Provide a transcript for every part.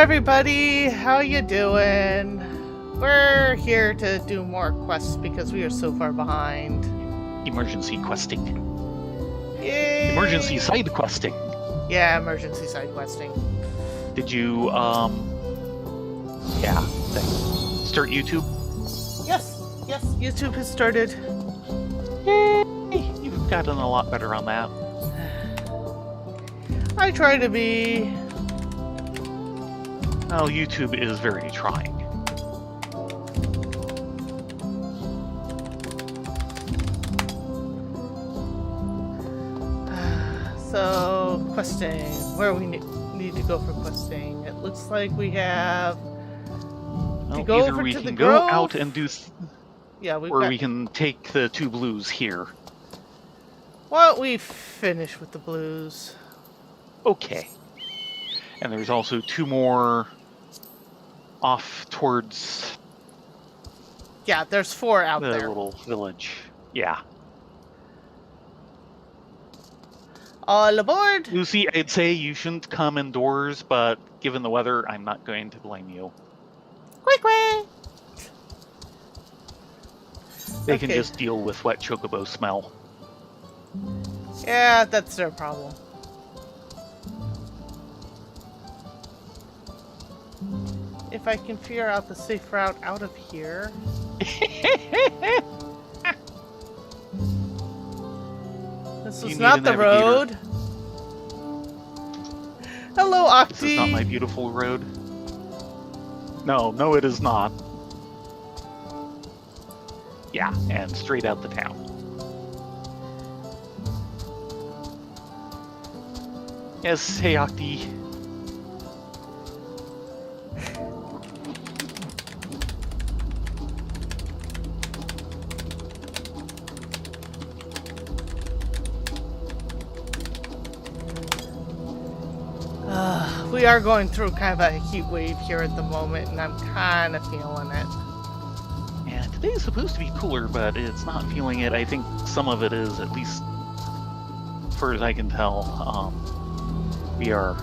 everybody, how you doing? We're here to do more quests because we are so far behind. Emergency questing. Yay! Emergency side questing. Yeah, emergency side questing. Did you, start YouTube? Yes, YouTube has started. Yay! You've gotten a lot better on that. I try to be. Well, YouTube is very trying. So, questing. Where we need to go for questing? It looks like we have to go either over we to the can go grove. out and do, Yeah, we can take the 2 blues here. Why don't we finish with the blues? Okay. And there's also 2 more off towards. Yeah, there's 4 out there. The little village. Yeah. All aboard! Lucy, I'd say you shouldn't come indoors, but given the weather, I'm not going to blame you. Quick! They can just deal with wet chocobo smell. Yeah, that's their problem. If I can figure out the safe route out of here. This is not the road. Hello, Octi. This is not my beautiful road. No, it is not. Yeah, and straight out the town. Yes, hey Octi. We are going through kind of a heat wave here at the moment, and I'm kind of feeling it. And today is supposed to be cooler, but it's not feeling it. I think some of it is, at least as far as I can tell. We are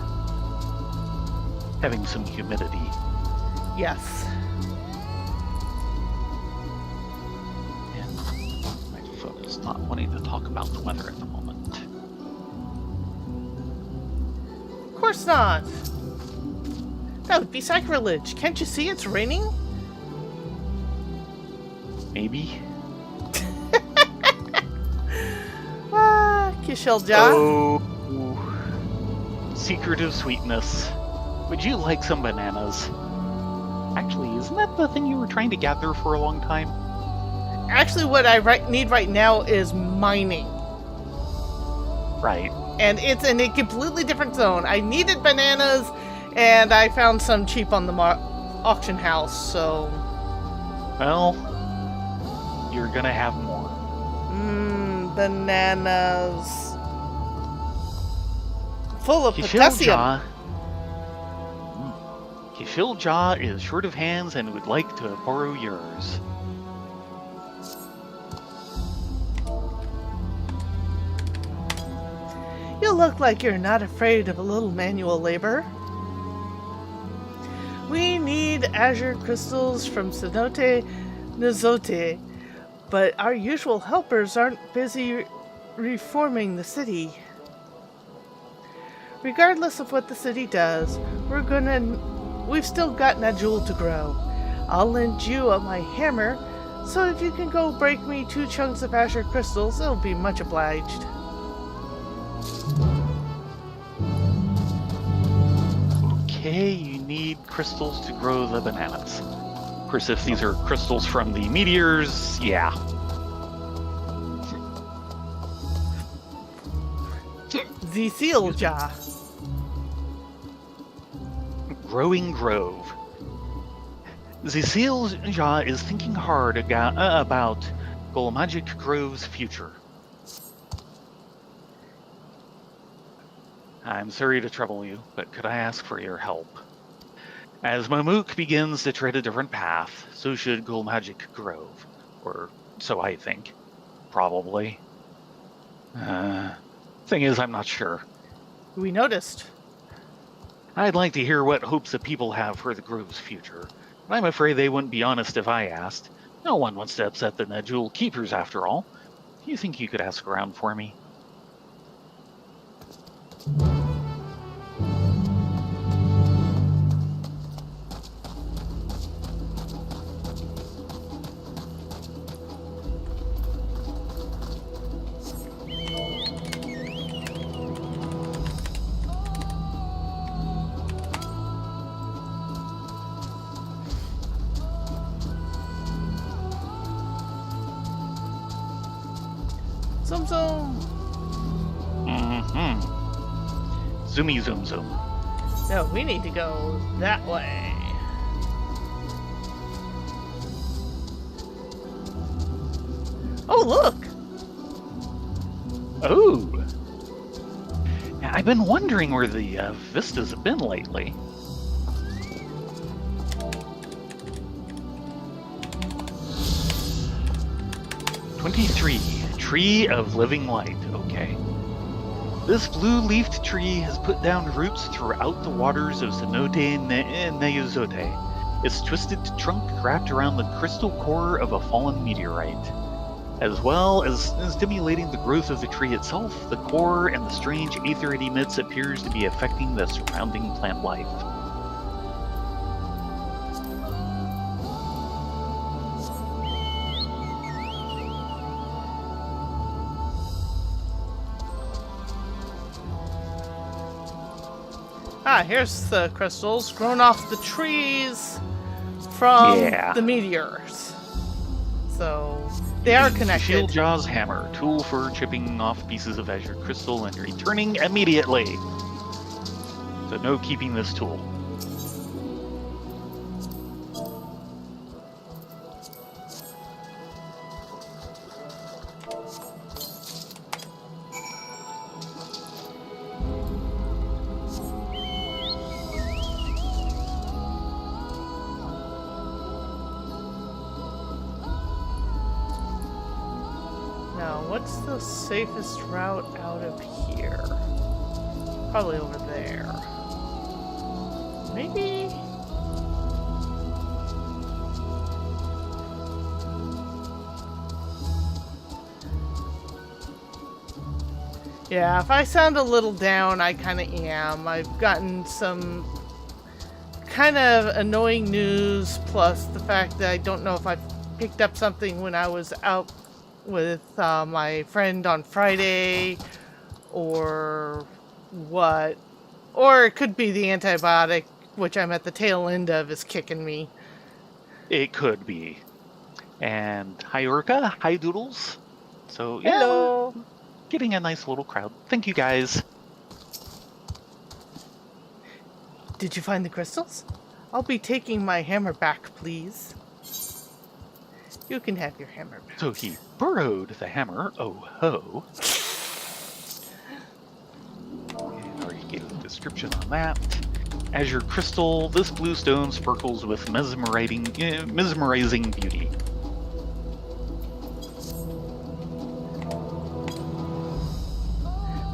having some humidity. Yes. And my phone is not wanting to talk about the weather at the moment. Of course not. That would be sacrilege. Can't you see it's raining? Maybe. Tuliyollal. Oh, secretive sweetness. Would you like some bananas? Actually, isn't that the thing you were trying to gather for a long time? Actually, what I need right now is mining. Right. And it's in a completely different zone. I needed bananas, and I found some cheap on the auction house, so... Well, you're gonna have more. Bananas. Full of potassium. Tuliyollal is short of hands and would like to borrow yours. You look like you're not afraid of a little manual labor. We need azure crystals from Cenote Nizote, but our usual helpers aren't busy reforming the city. Regardless of what the city does, we've still got Najul to grow. I'll lend you my hammer, so if you can go break me 2 chunks of azure crystals, it'll be much obliged. Okay, you need crystals to grow the bananas. Of course, if these are crystals from the meteors, yeah. Tuliyollal. Growing Grove. Tuliyollal is thinking hard about Golmagic Grove's future. I'm sorry to trouble you, but could I ask for your help? As Mamook begins to tread a different path, so should Golmagic Grove. Or so I think. Probably. Thing is, I'm not sure. We noticed. I'd like to hear what hopes the people have for the Grove's future. But I'm afraid they wouldn't be honest if I asked. No one wants to upset the Najul keepers, after all. Do you think you could ask around for me? Zoom zoom. Mm-hmm. Zoomy zoom zoom. No, we need to go that way. Oh, look! Oh! I've been wondering where the vistas have been lately. "23. Tree of Living Light." Okay. This blue-leafed tree has put down roots throughout the waters of Cenote Neyozote, its twisted trunk wrapped around the crystal core of a fallen meteorite. As well as stimulating the growth of the tree itself, the core and the strange ether it emits appears to be affecting the surrounding plant life. Ah, here's the crystals grown off the trees from Yeah. the meteors. So they are connected. Shield Jaw's hammer, tool for chipping off pieces of azure crystal and returning immediately. So no keeping this tool. Now, what's the safest route out of here? Probably over there. Maybe? Yeah, if I sound a little down, I kind of am. I've gotten some kind of annoying news, plus the fact that I don't know if I picked up something when I was out with my friend on Friday, or what. Or it could be the antibiotic, which I'm at the tail end of, is kicking me. It could be. And hi Urka, hi Doodles. So yeah, Hello! getting a nice little crowd. Thank you guys. Did you find the crystals? I'll be taking my hammer back, please. You can have your hammer back. So he burrowed the hammer, oh ho. And already gave a description on that. Azure crystal, this blue stone sparkles with mesmerizing beauty.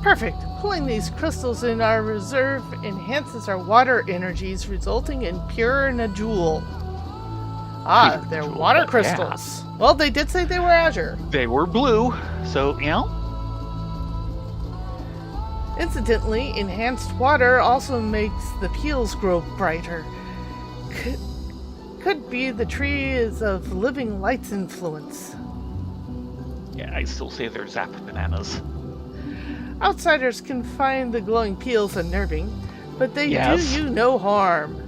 Perfect. Pulling these crystals in our reserve enhances our water energies, resulting in pure Najul. Ah, Pure they're Najul, water but crystals. Well, they did say they were azure. They were blue, so you know. Incidentally, enhanced water also makes the peels grow brighter. Could be the tree is of living light's influence. Yeah, I still say they're zap bananas. Outsiders can find the glowing peels unnerving, but they Yes. do you no harm.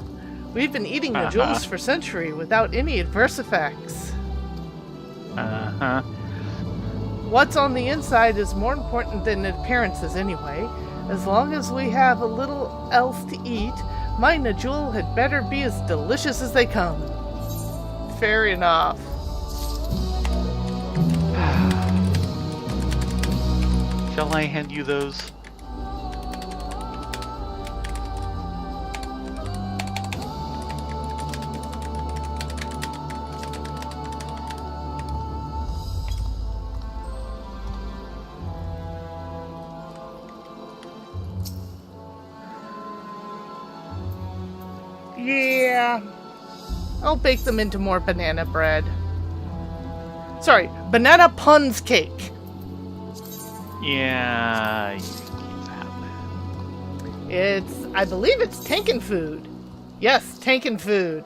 We've been eating the jewels for centuries without any adverse effects. Uh-huh. What's on the inside is more important than appearances anyway. As long as we have a little else to eat, my Najul had better be as delicious as they come. Fair enough. Shall I hand you those? Yeah. I'll bake them into more banana bread. Sorry, banana puns cake. Yeah, you can keep that. I believe it's Tankin food. Yes, Tankin food.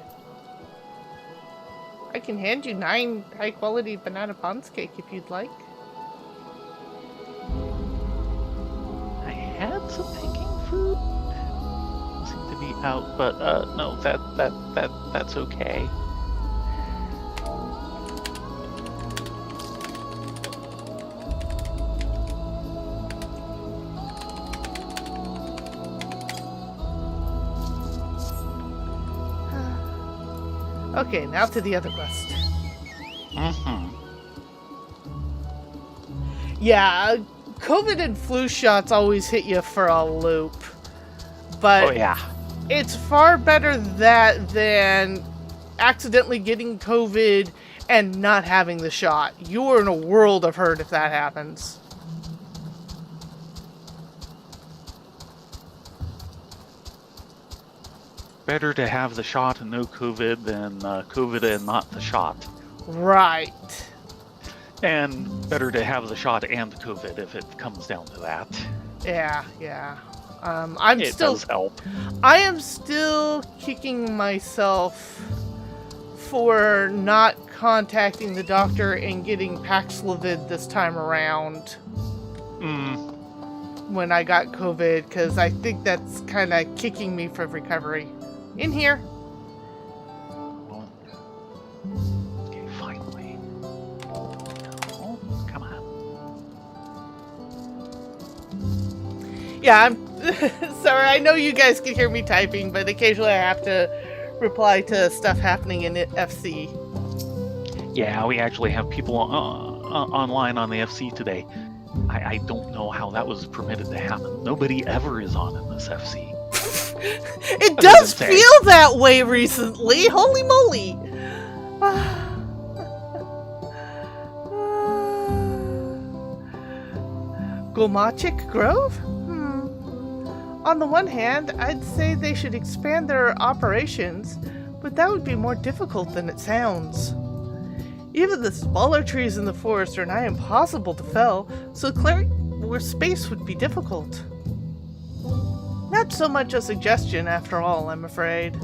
I can hand you 9 high-quality banana puns cake if you'd like. I had some thinking food. Seem to be out, but no, that's okay. Okay, now to the other quest. Mm-hmm. Yeah, COVID and flu shots always hit you for a loop. But Oh yeah. it's far better that than accidentally getting COVID and not having the shot. You're in a world of hurt if that happens. Better to have the shot and no COVID than COVID and not the shot. Right. And better to have the shot and COVID if it comes down to that. Yeah. It does help. I am still kicking myself for not contacting the doctor and getting Paxlovid this time around when I got COVID, because I think that's kind of kicking me from recovery. In here. Okay, finally. Oh, come on. Yeah, I'm sorry. I know you guys can hear me typing, but occasionally I have to reply to stuff happening in FC. Yeah, we actually have people online on the FC today. I don't know how that was permitted to happen. Nobody ever is on in this FC. It does feel that way recently. Holy moly. Golmachik Grove? On the one hand, I'd say they should expand their operations, but that would be more difficult than it sounds. Even the smaller trees in the forest are nigh impossible to fell, so clearing more space would be difficult. Not so much a suggestion, after all, I'm afraid.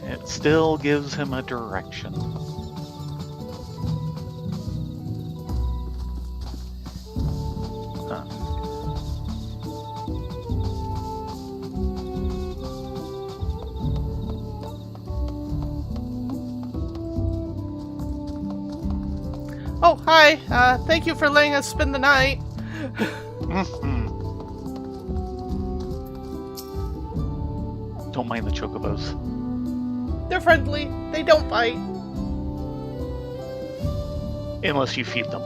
It still gives him a direction. Huh. Oh, hi. Thank you for letting us spend the night. Don't mind the chocobos. They're friendly. They don't bite. Unless you feed them.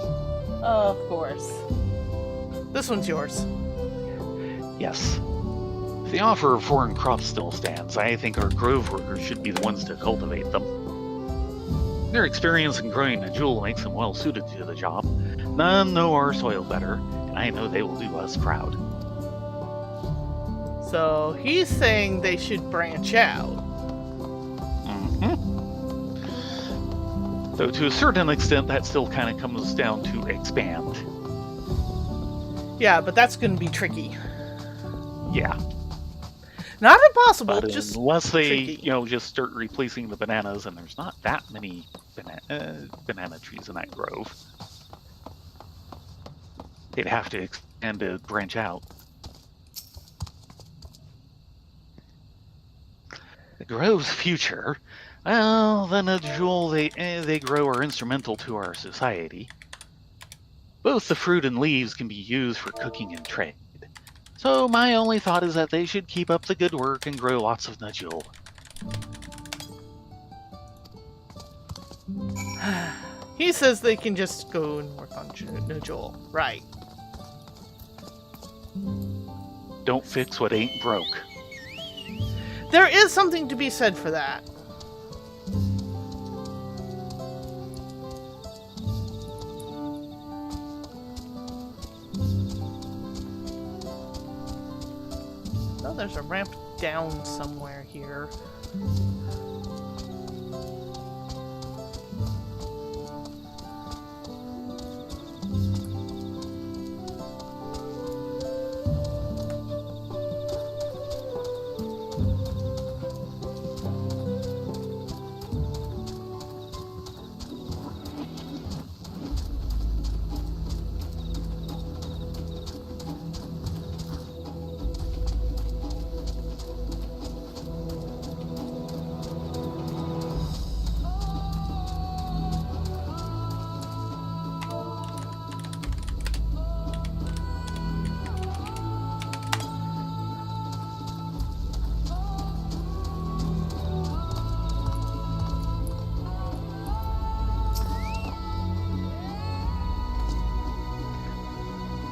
Of course. This one's yours. Yes. If the offer of foreign crops still stands, I think our grove workers should be the ones to cultivate them. Their experience in growing a jewel makes them well suited to the job. None know our soil better, and I know they will do us proud. So he's saying they should branch out. Though to a certain extent, that still kind of comes down to expand. Yeah, but that's going to be tricky. Yeah. Not impossible, But just unless they, tricky. just start replacing the bananas, and there's not that many banana trees in that grove, they'd have to expand to branch out. The grove's future, well, the jewel they grow are instrumental to our society. Both the fruit and leaves can be used for cooking and trade. So my only thought is that they should keep up the good work and grow lots of Najul. He says they can just go and work on Joel. Right. Don't fix what ain't broke. There is something to be said for that. Oh, there's a ramp down somewhere here.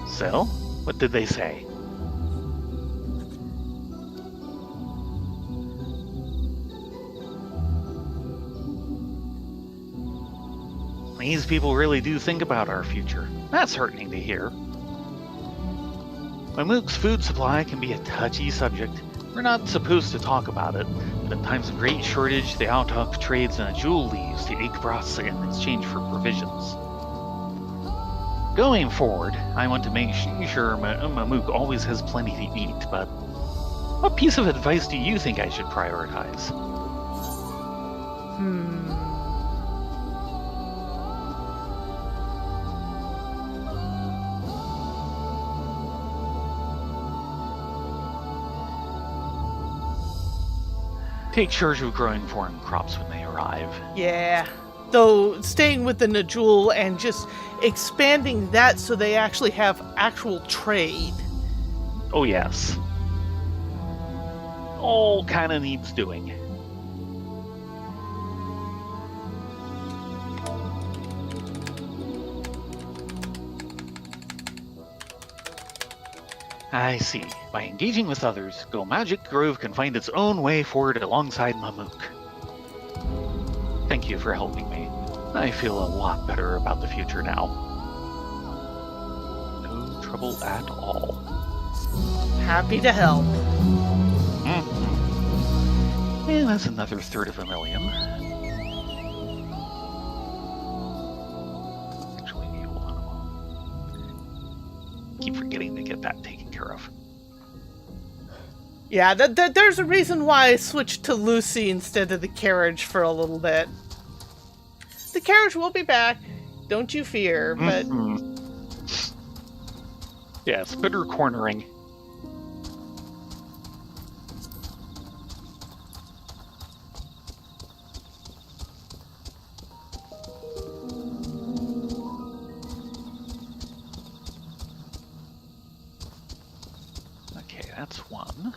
So, what did they say? These people really do think about our future. That's heartening to hear. Mamook's food supply can be a touchy subject. We're not supposed to talk about it, but in times of great shortage, the Autok trades in jewel leaves to egg broths in exchange for provisions. Going forward, I want to make sure Mamook always has plenty to eat, but what piece of advice do you think I should prioritize? Take charge of growing foreign crops when they arrive. Yeah. Though staying with the Najul and just expanding that so they actually have actual trade. Oh yes. All kinda needs doing. I see. By engaging with others, Go Magic Grove can find its own way forward alongside Mamook. Thank you for helping me. I feel a lot better about the future now. No trouble at all. Happy to help. Mm-hmm. And that's another $300,000. Actually, hold on a moment. Keep forgetting to get that taken care of. Yeah, there's a reason why I switched to Lucy instead of the carriage for a little bit. The carriage will be back, don't you fear, but... Mm-hmm. Yes, bitter cornering. Okay, that's one.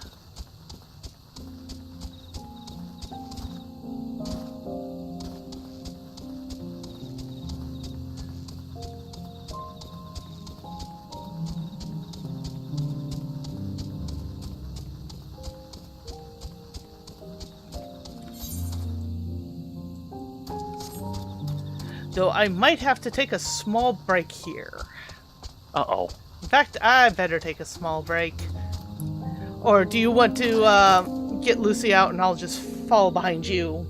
Though I might have to take a small break here. Uh-oh. In fact, I better take a small break. Or do you want to get Lucy out and I'll just follow behind you?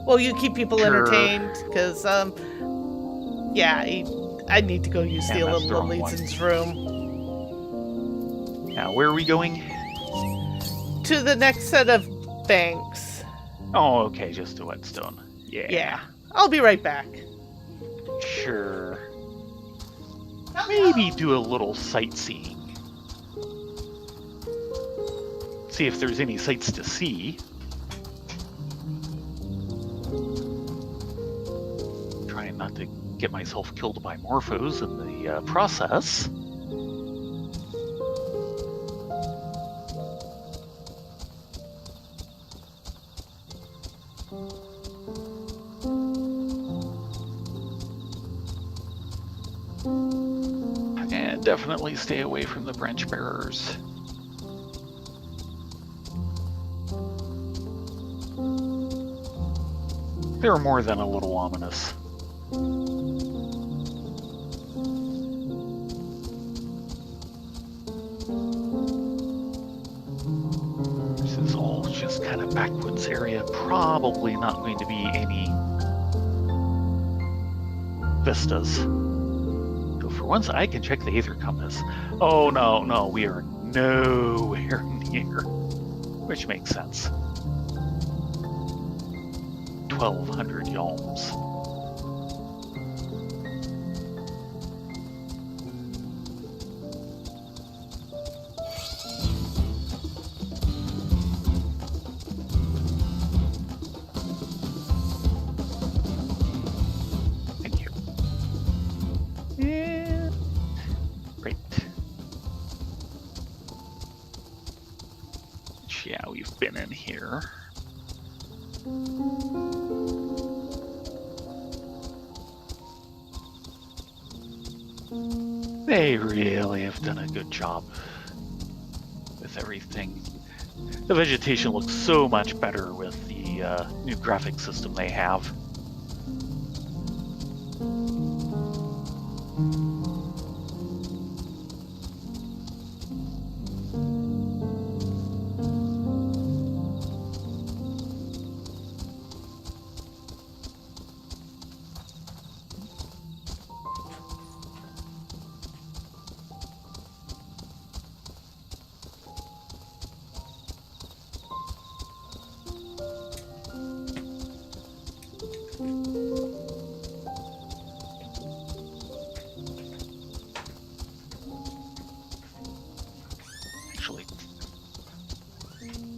Well, you keep people Sure. entertained, because, yeah, I need to go use Yeah, the that's little the wrong one. Legions's room. Now, where are we going? To the next set of banks. Oh, okay, just to Whetstone. Yeah. I'll be right back. Sure. Maybe do a little sightseeing. See if there's any sights to see. Trying not to get myself killed by morphos in the process. And definitely stay away from the branch bearers. They're more than a little ominous. just kind of backwoods area. Probably not going to be any vistas. So for once, I can check the Aether Compass. Oh, no, we are nowhere near. Which makes sense. 1,200 yalms. Yeah, we've been in here. They really have done a good job with everything. The vegetation looks so much better with the new graphic system they have.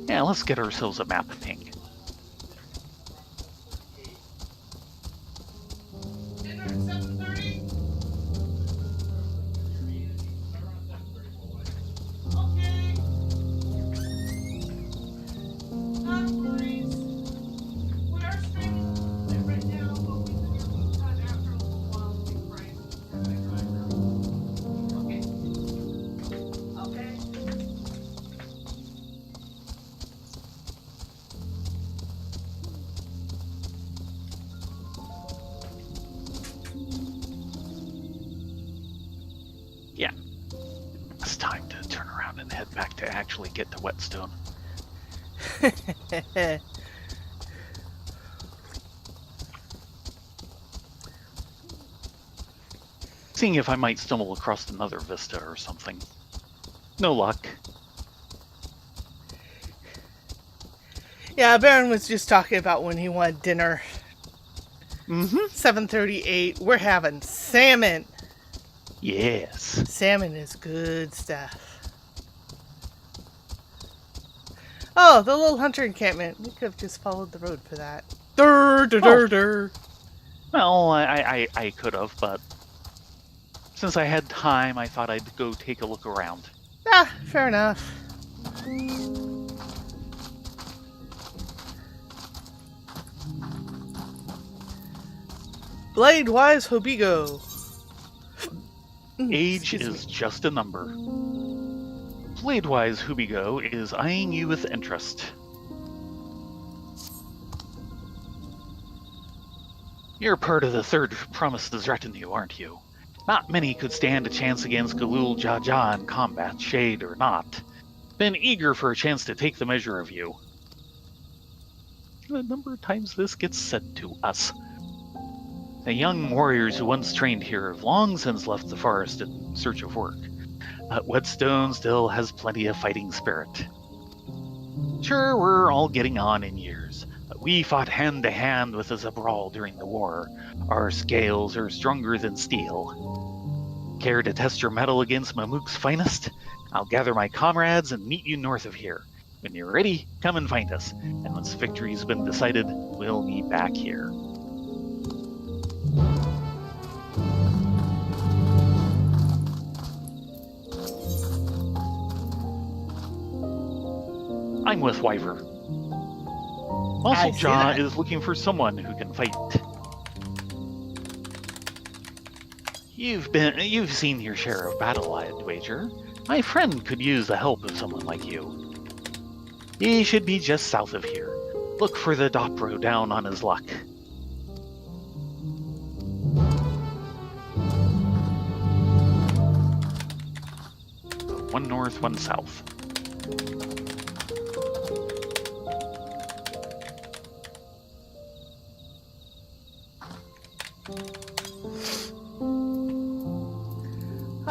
Yeah, let's get ourselves a map ping. Dinner at 7:30? Okay. Not worries. We are streaming it right now, but we can cut after a little while to make right. Okay. Yeah. It's time to turn around and head back to actually get to Whetstone. Seeing if I might stumble across another vista or something. No luck. Yeah, Baron was just talking about when he wanted dinner. 7:38. We're having salmon. Yes. Salmon is good stuff. Oh, the little hunter encampment. We could have just followed the road for that. Well, I could have, but since I had time, I thought I'd go take a look around. Ah, fair enough. Blade-wise Hobigo. Age is just a number. Blade-wise Hubigo is eyeing you with interest. You're part of the Third Promise's retinue, aren't you? Not many could stand a chance against Galul Jaja in combat, shade or not. Been eager for a chance to take the measure of you. A number of times this gets said to us. The young warriors who once trained here have long since left the forest in search of work. But Whetstone still has plenty of fighting spirit. Sure, we're all getting on in years, but we fought hand to hand with the Zabral during the war. Our scales are stronger than steel. Care to test your mettle against Mamuk's finest? I'll gather my comrades and meet you north of here. When you're ready, come and find us, and once victory's been decided, we'll meet back here. I'm with Wyver. Musclejaw is looking for someone who can fight. You've seen your share of battle, I'd wager. My friend could use the help of someone like you. He should be just south of here. Look for the Dopro down on his luck. One north, one south.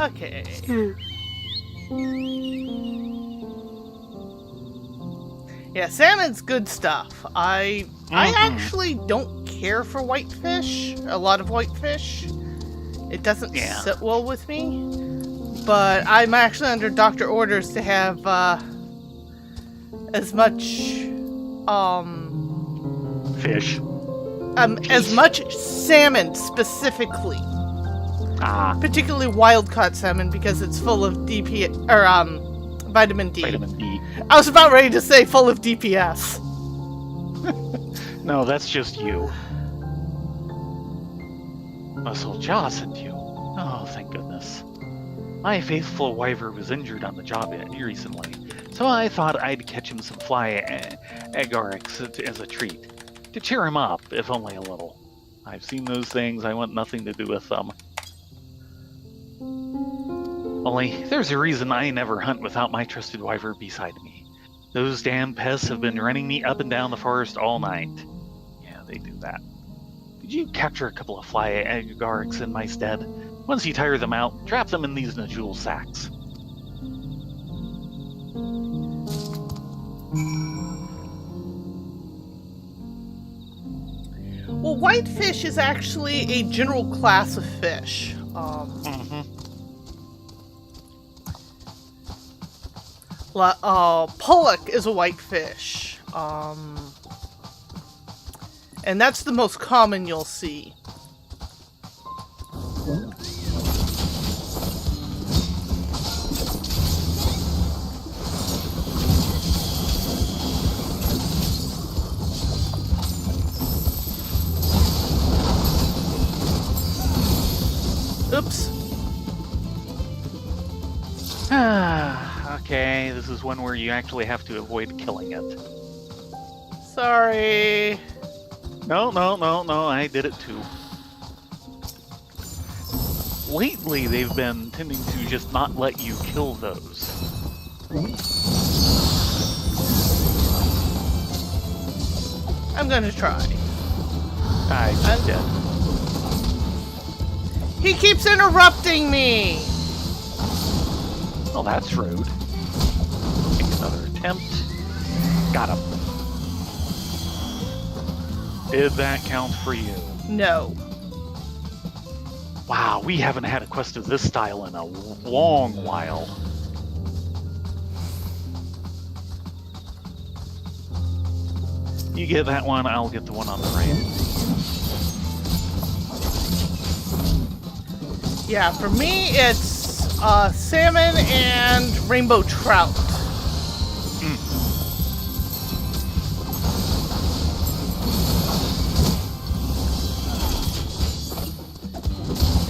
Okay. Yeah, salmon's good stuff. I actually don't care for whitefish. A lot of whitefish. It doesn't sit well with me. But I'm actually under doctor orders to have as much fish. As much salmon specifically. Particularly wild-caught salmon because it's full of vitamin D. Vitamin D. I was about ready to say full of DPS. No, that's just you. Muscle Jaw sent you. Oh, thank goodness. My faithful wyver was injured on the job recently, so I thought I'd catch him some fly agarics as a treat. To cheer him up, if only a little. I've seen those things, I want nothing to do with them. Only, there's a reason I never hunt without my trusted wyver beside me. Those damn pests have been running me up and down the forest all night. Yeah, they do that. Did you capture a couple of fly agarics in my stead? Once you tire them out, trap them in these Najul sacks. Well, whitefish is actually a general class of fish. Pollock is a whitefish. And that's the most common you'll see. Oops. Okay, this is one where you actually have to avoid killing it. Sorry. No, I did it too. Lately, they've been tending to just not let you kill those. I'm gonna try. I just did. He keeps interrupting me! Well, that's rude. Make another attempt. Got him. Did that count for you? No. Wow, we haven't had a quest of this style in a long while. You get that one, I'll get the one on the right. Yeah, for me, it's salmon and rainbow trout.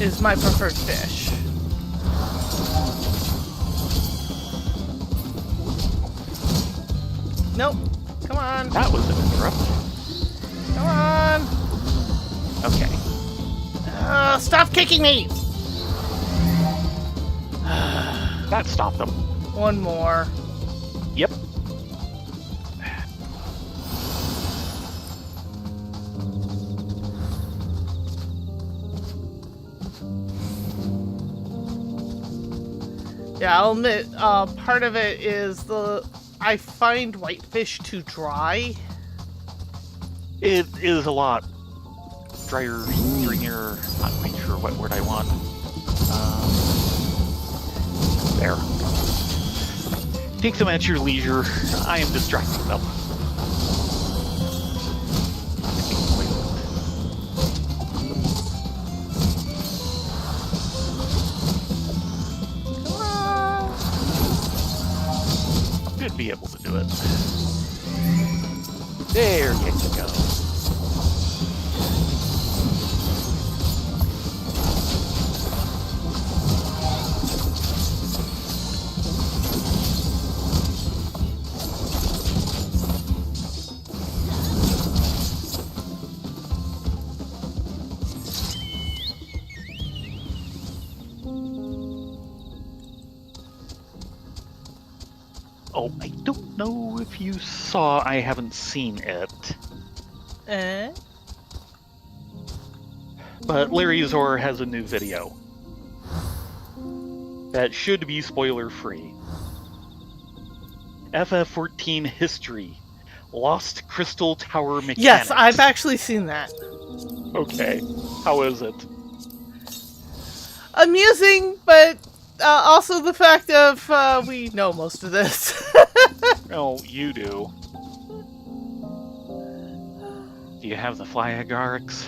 Is my preferred fish. Nope. Come on. That was an interrupt. Come on. Okay. Stop kicking me! That stopped them. One more. Yep. Yeah, I'll admit, part of it is I find whitefish too dry. It is a lot drier, stringier, not quite sure what word I want. There. Take them at your leisure. I am distracting them. Should be able to do it. There you go. Oh, I don't know if you saw, I haven't seen it. But Larry Zor has a new video. that should be spoiler-free. FF14 History. Lost Crystal Tower Mechanics. Yes, I've actually seen that. Okay. How is it? Amusing, but also the fact of we know most of this. Well, you do. Do you have the fly agarics?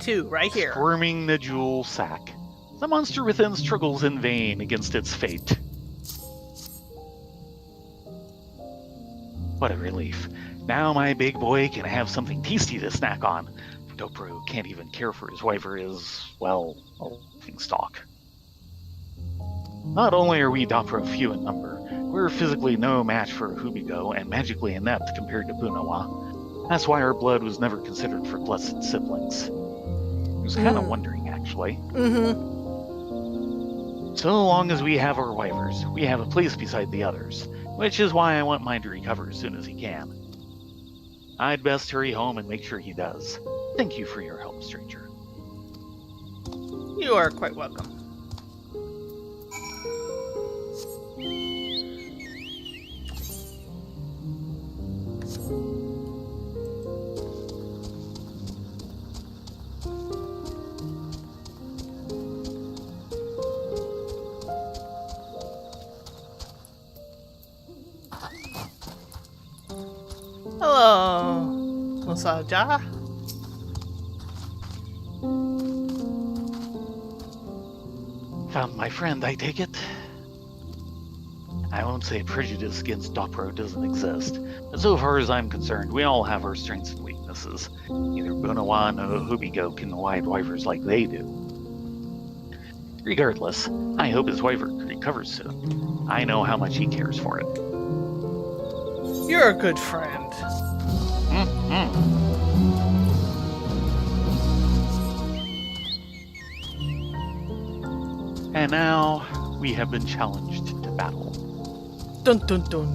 2, right here. Squirming the jewel sack. The monster within struggles in vain against its fate. What a relief. Now my big boy can have something tasty to snack on. Dobro can't even care for his wife or his, well, a laughing stock. Not only are we Dobro few in number, we're physically no match for Hubigo and magically inept compared to Bunawa. That's why our blood was never considered for blessed siblings. I was kind of wondering, actually. Mm-hmm. So long as we have our wivers, we have a place beside the others, which is why I want mine to recover as soon as he can. I'd best hurry home and make sure he does. Thank you for your help, stranger. You are quite welcome. Hello, Musaja. Found my friend, I take it? I won't say prejudice against Dobro doesn't exist, but so far as I'm concerned, we all have our strengths and weaknesses. Neither Bunawa nor Hubigo can ride wivers like they do. Regardless, I hope his wifer recovers soon. I know how much he cares for it. You're a good friend. Mm-hmm. And now, we have been challenged to battle. Dun dun dun.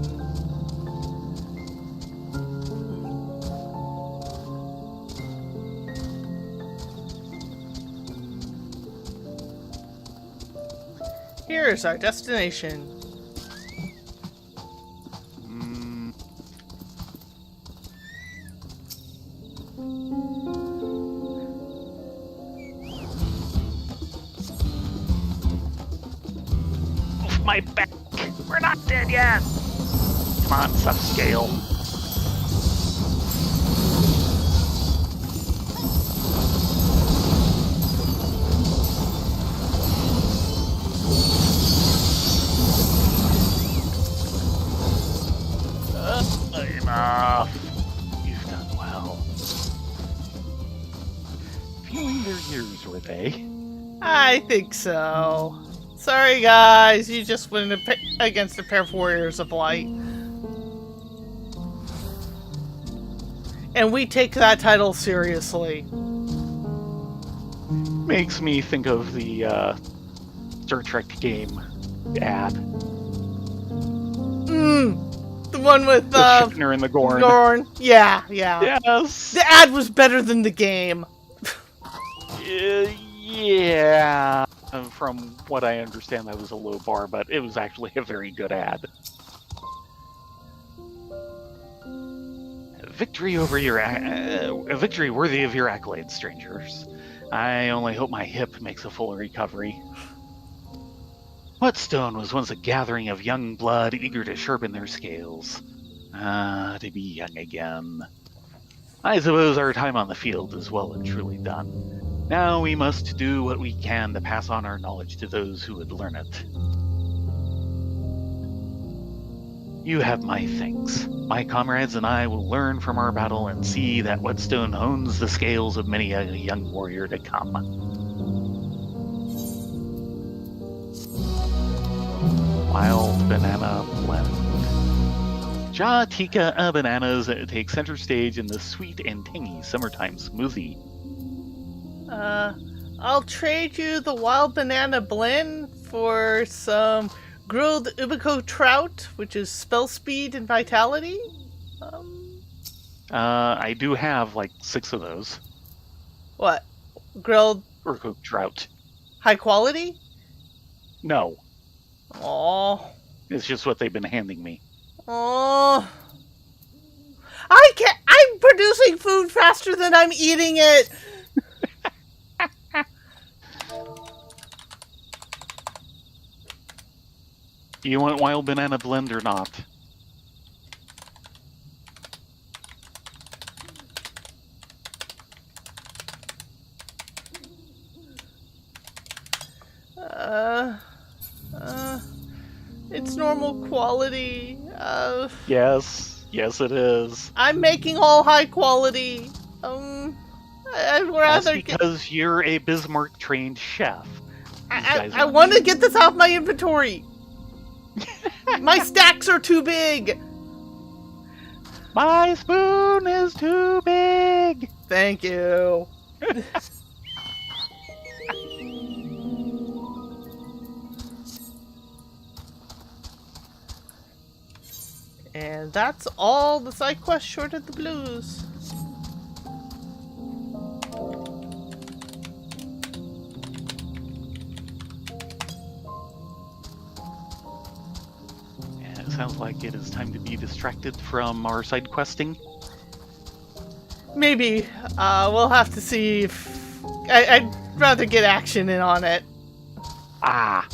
Here's our destination. Off my back! We're not dead yet! Come on, subscale. Enough. You've done well. Feeling their years, were they? I think so. Sorry guys, you just went against a pair of warriors of light. And we take that title seriously. Makes me think of the Star Trek game ad. The one with The Shatner and the Gorn. Gorn. Yeah. Yes. The ad was better than the game. Yeah. From what I understand, that was a low bar, but it was actually a very good ad. A victory worthy of your accolades, strangers. I only hope my hip makes a full recovery. Whetstone was once a gathering of young blood eager to sharpen their scales. To be young again. I suppose our time on the field is well and truly done. Now we must do what we can to pass on our knowledge to those who would learn it. You have my thanks. My comrades and I will learn from our battle and see that Whetstone hones the scales of many a young warrior to come. Wild Banana Blend. Jatika bananas take center stage in the sweet and tangy summertime smoothie. I'll trade you the wild banana blend for some grilled Ubico trout, which is spell speed and vitality. I do have like 6 of those. What? Grilled Or cooked trout. high quality? No, Oh. it's just what they've been handing me. Oh. I can't. I'm producing food faster than I'm eating it. Do you want wild banana blend or not? Uh, uh, it's normal quality. Yes, it is. I'm making all high quality. I'd That's rather because you're a Bismarck-trained chef. These guys I aren't. want to get this off my inventory. My stacks are too big. My spoon is too big. Thank you. And that's all the side quest short of the blues. And it sounds like it is time to be distracted from our side questing. Maybe. We'll have to see if... I'd rather get action in on it. Ah.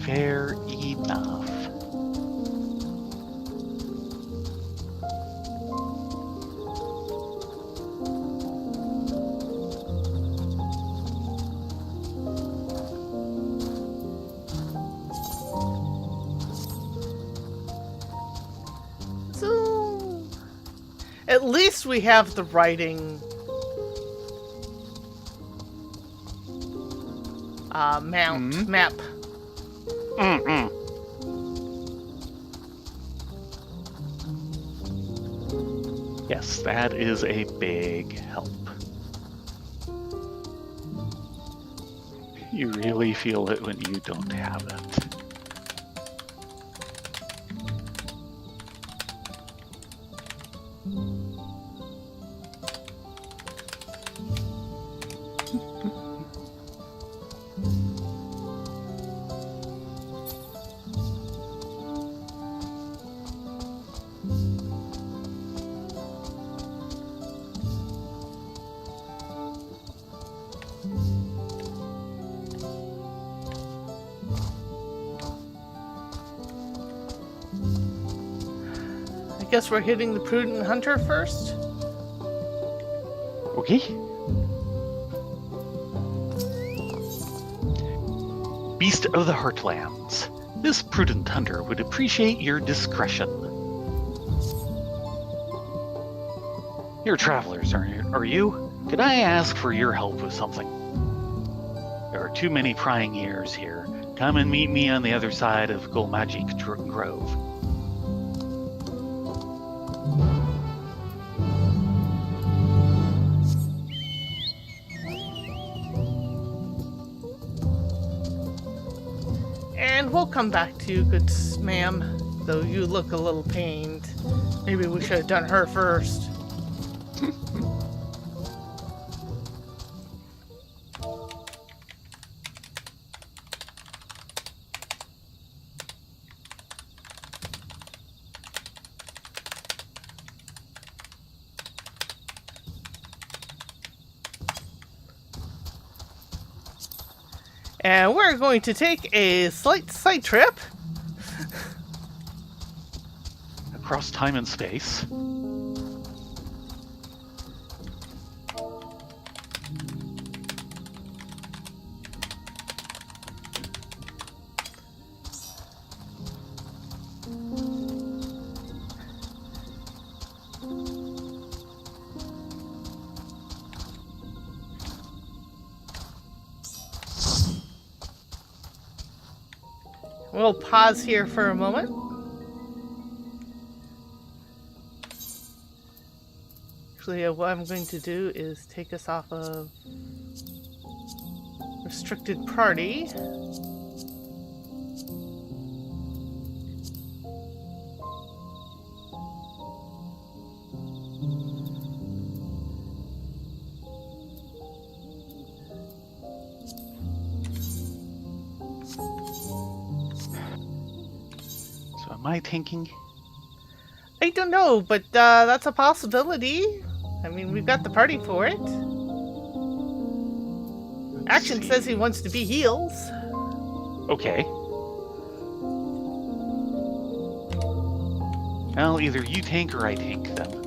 Fair enough. So... At least we have the writing... map. Mm-mm. Yes, that is a big help. You really feel it when you don't have it. I guess we're hitting the prudent hunter first. Okay. Beast of the Heartlands. This prudent hunter would appreciate your discretion. You're travelers, are you? Could I ask for your help with something? There are too many prying ears here. Come and meet me on the other side of Golmagic Grove. And we'll come back to you, good ma'am. Though you look a little pained. Maybe we should have done her first. And we're going to take a slight side trip. Across time and space. We'll pause here for a moment. Actually, what I'm going to do is take us off of restricted party. So am I tanking? I don't know, but that's a possibility. I mean, we've got the party for it. Action says he wants to be heals. Okay. Well, either you tank or I tank then.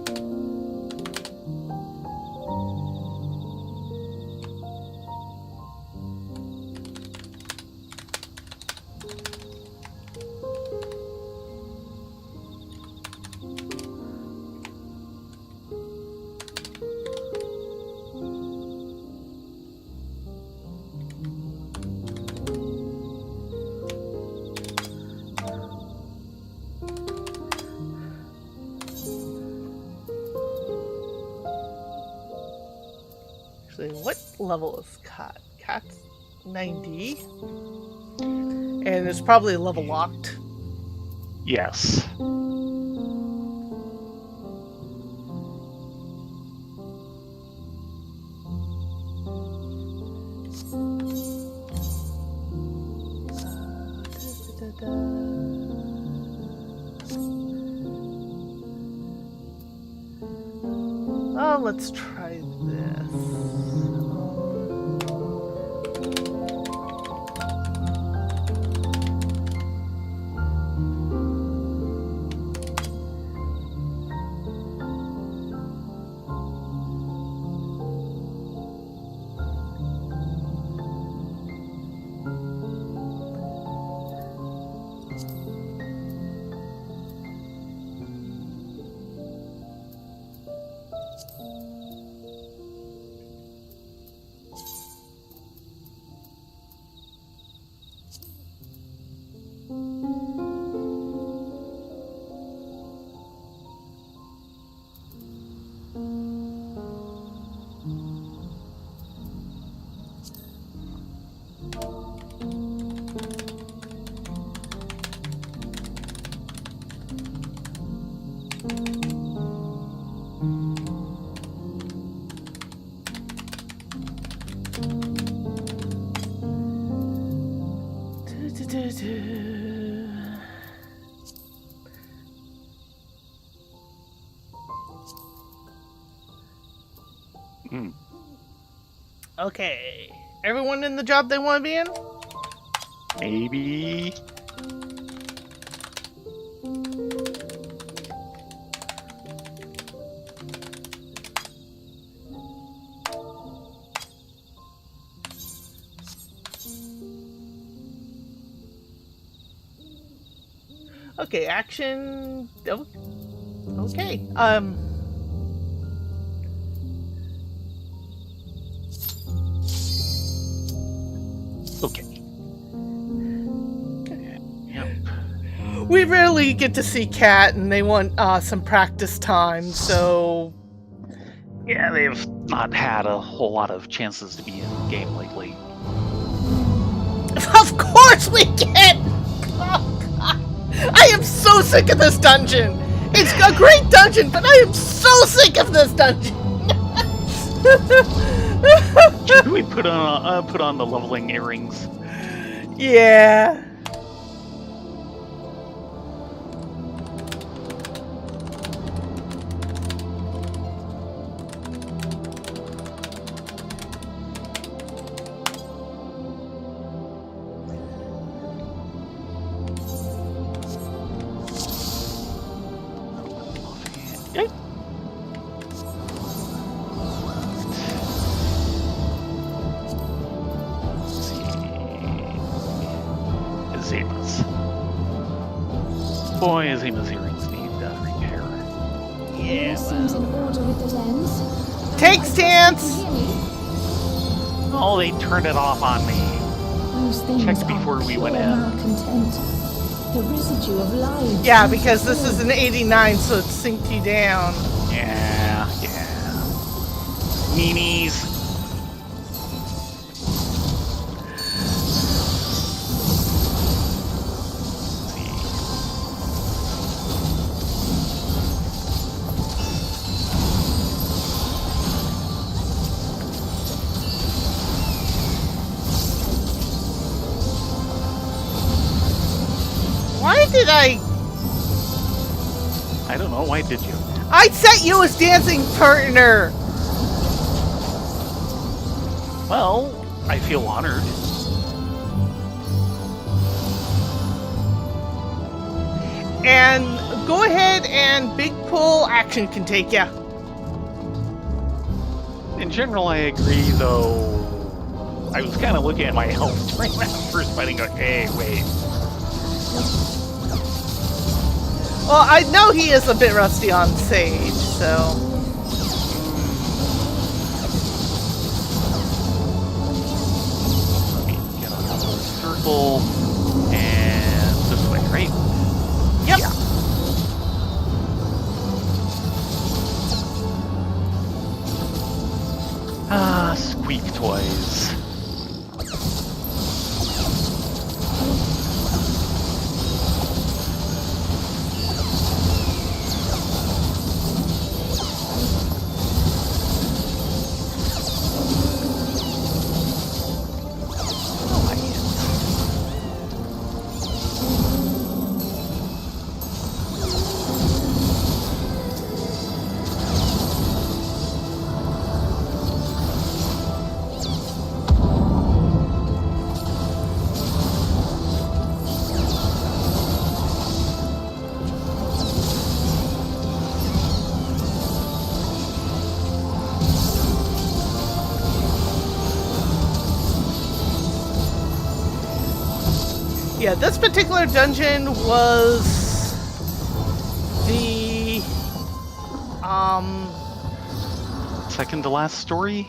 Actually, what level is Cat? Cat's 90. And it's probably level locked. Yes. Oh, let's try this. Okay. Everyone in the job they want to be in? Maybe. Okay, action. Oh, okay. Okay. Yep. We rarely get to see Cat, and they want some practice time, so... Yeah, they've not had a whole lot of chances to be in game lately. Of course we get! Oh, God. I am so sick of this dungeon! It's a great dungeon, but I am so sick of this dungeon! Should we put on the leveling earrings? Yeah. Yep. Azima's. Boy, Azima's earrings need repair. Yeah. Seems in order with the lens. Take stance! Can you hear me? Oh, they turned it off on me. Those things Checked are before we went pure in. malcontent. The residue of life. Yeah, because this is an 89, so it synced you down. Yeah. Meanies. Why did I I don't know. Why did you? I set you as dancing partner! Well, I feel honored. And go ahead and big pull action can take ya. In general, I agree, though. I was kind of looking at my health during that first fighting, going, hey, wait. Well, I know he is a bit rusty on Sage, so... Let me get on a little circle, and this way, right? Yep. Yeah. Ah, squeak toys. Yeah, this particular dungeon was the Second to last story?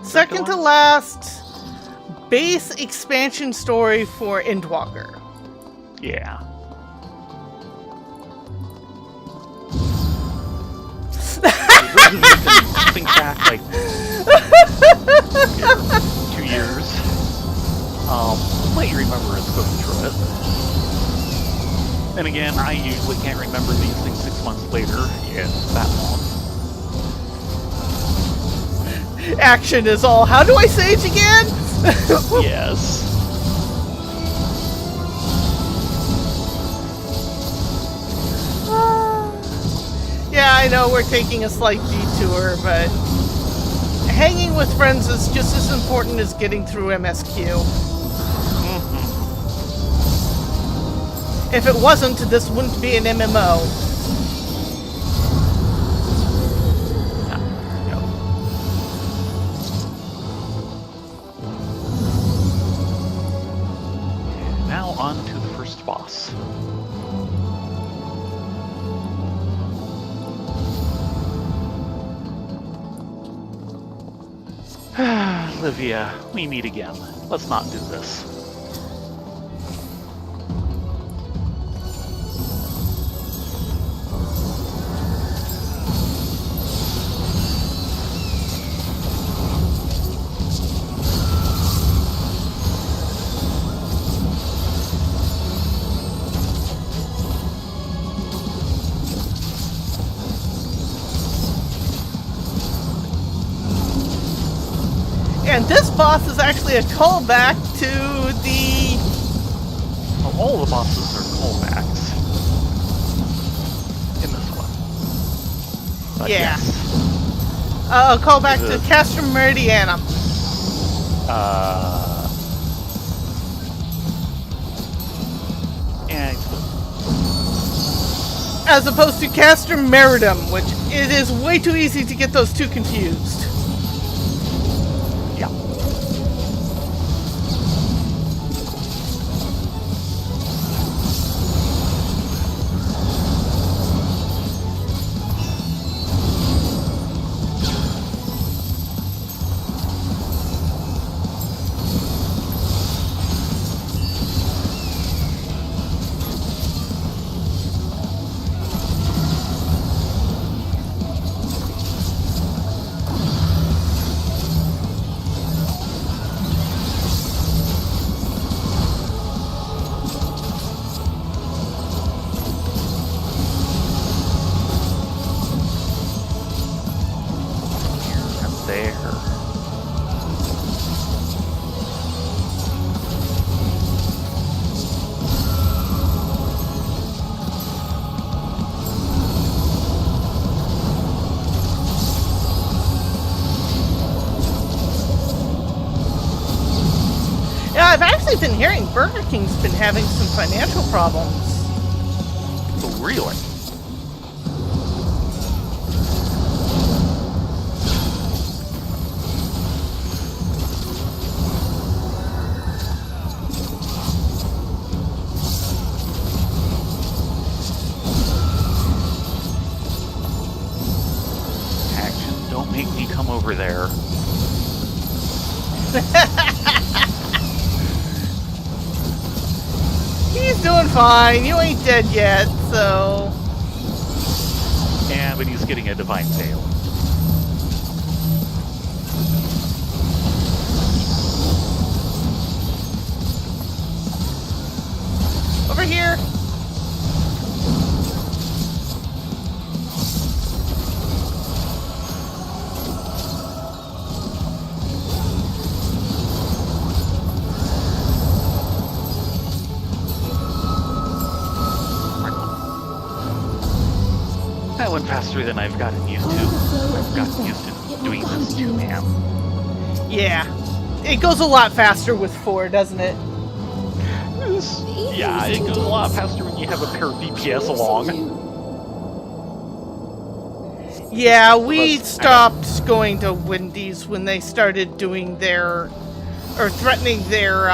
second to last base expansion story for Endwalker. Yeah. Think back like 2 years. Might remember us going through it. And again, I usually can't remember these things 6 months later. Yeah, it's that long. Action is all. How do I sage again? Yes. Yeah, I know we're taking a slight detour, but hanging with friends is just as important as getting through MSQ. If it wasn't, this wouldn't be an MMO. Now on to the first boss. Livia, we meet again. Let's not do this. And this boss is actually a callback to the... Well, all the bosses are callbacks in this one. But Yeah. yes. A callback to The- Castrum Meridianum. Yeah, As opposed to Castrum Meridum, which it is way too easy to get those two confused. yeah. I've been hearing Burger King's been having some financial problems. Oh, really? Action, don't make me come over there. He's doing fine. You ain't dead yet, so... Yeah, but he's getting a divine fail. Over here. That went faster than I've gotten used to. I've gotten used to doing this too, man. Yeah. It goes a lot faster with 4, doesn't it? Yeah, it goes a lot faster when you have a pair of DPS along. Yeah, we stopped going to Wendy's when they started doing their... or threatening their,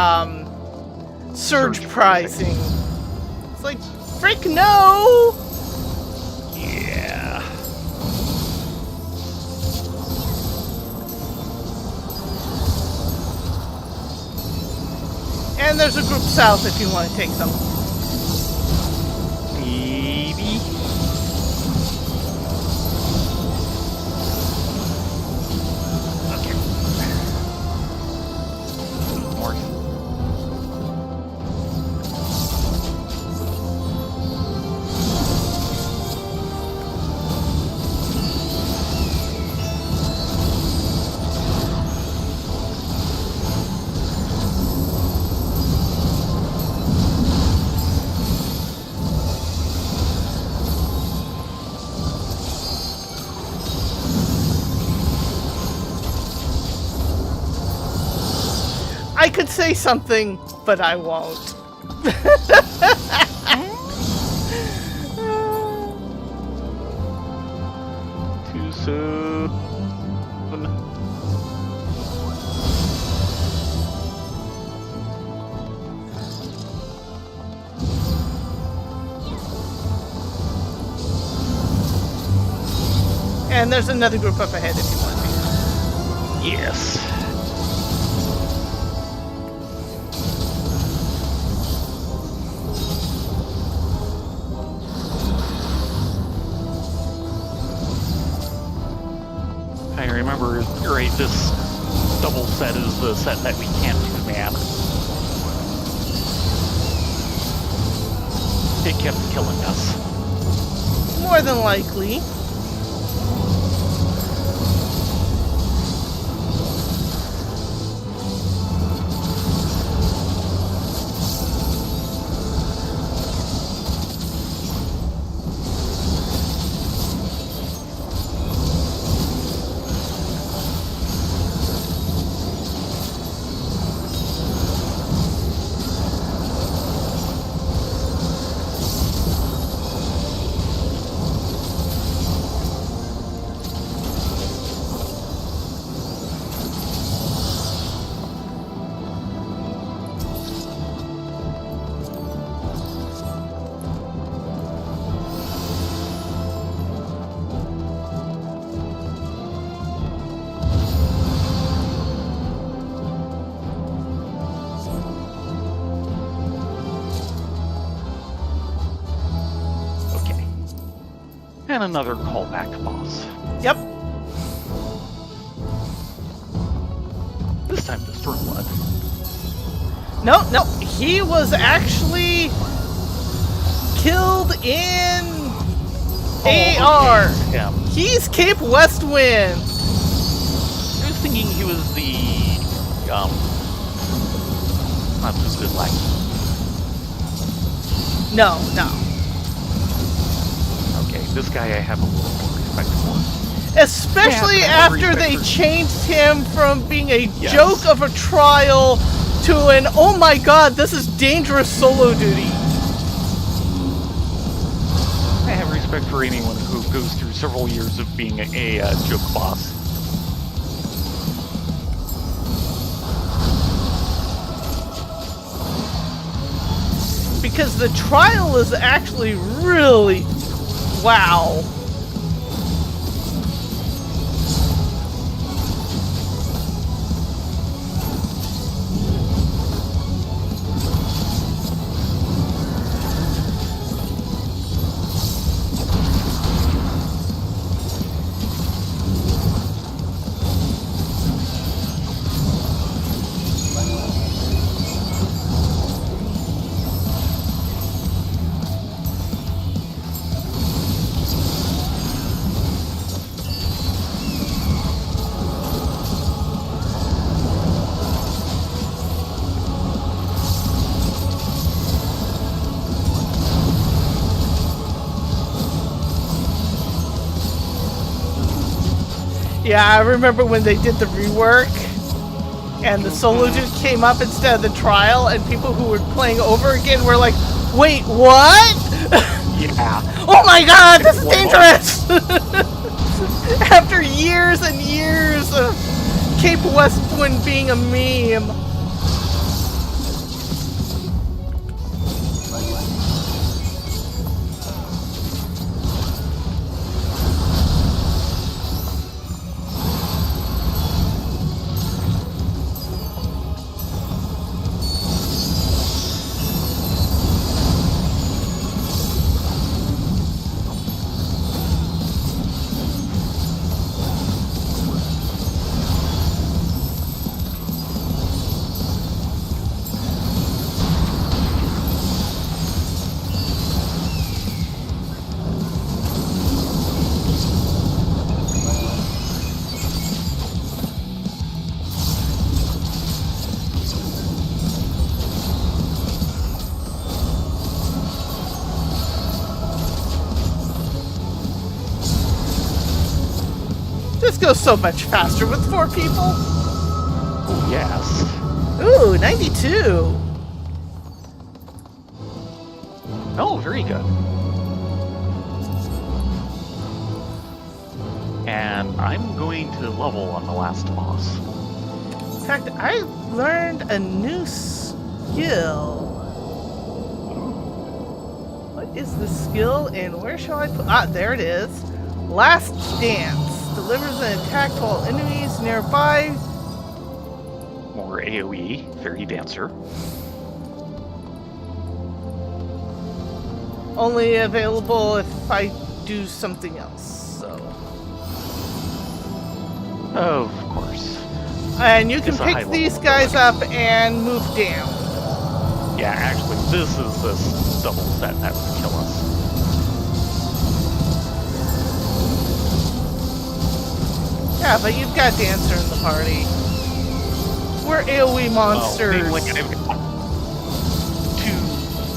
surge pricing. It's like, frick no! Yeah. And there's a group south if you want to take them. Maybe. Okay. North. I could say something, but I won't. Too soon. And there's another group up ahead if you want to. Yes. I remember, right, this double set is the set that we can't do, man. It kept killing us. More than likely. And another callback boss. Yep. This time to Stormblood. No, he was actually killed in AR. Okay. Yeah. He's Cape Westwind. I was thinking he was the, not so good like. No. Okay, this guy I have a little more respect for. Especially Yeah, I have after respect they for- changed him from being a Yes. joke of a trial to an, oh my god, this is dangerous solo duty. I have respect for anyone who goes through several years of being a joke boss. Because the trial is actually really, wow. Yeah, I remember when they did the rework and the solo dude came up instead of the trial and people who were playing over again were like, wait, what? Yeah. Oh my god, this is dangerous! After years and years of Cape West Wind being a meme. This goes so much faster with 4 people. Oh, yes. Ooh, 92. Oh, very good. And I'm going to level on the last boss. In fact, I learned a new skill. What is the skill and where shall I put? Ah, there it is. Last Dance. Delivers an attack to all enemies nearby. More AoE, Fairy Dancer. Only available if I do something else, so. Of course. And you can It's a pick high these level guys up and move down. Yeah, actually, this is this double set that would kill us. Yeah, but you've got Dancer in the party. We're AoE monsters. Well, like I've got 2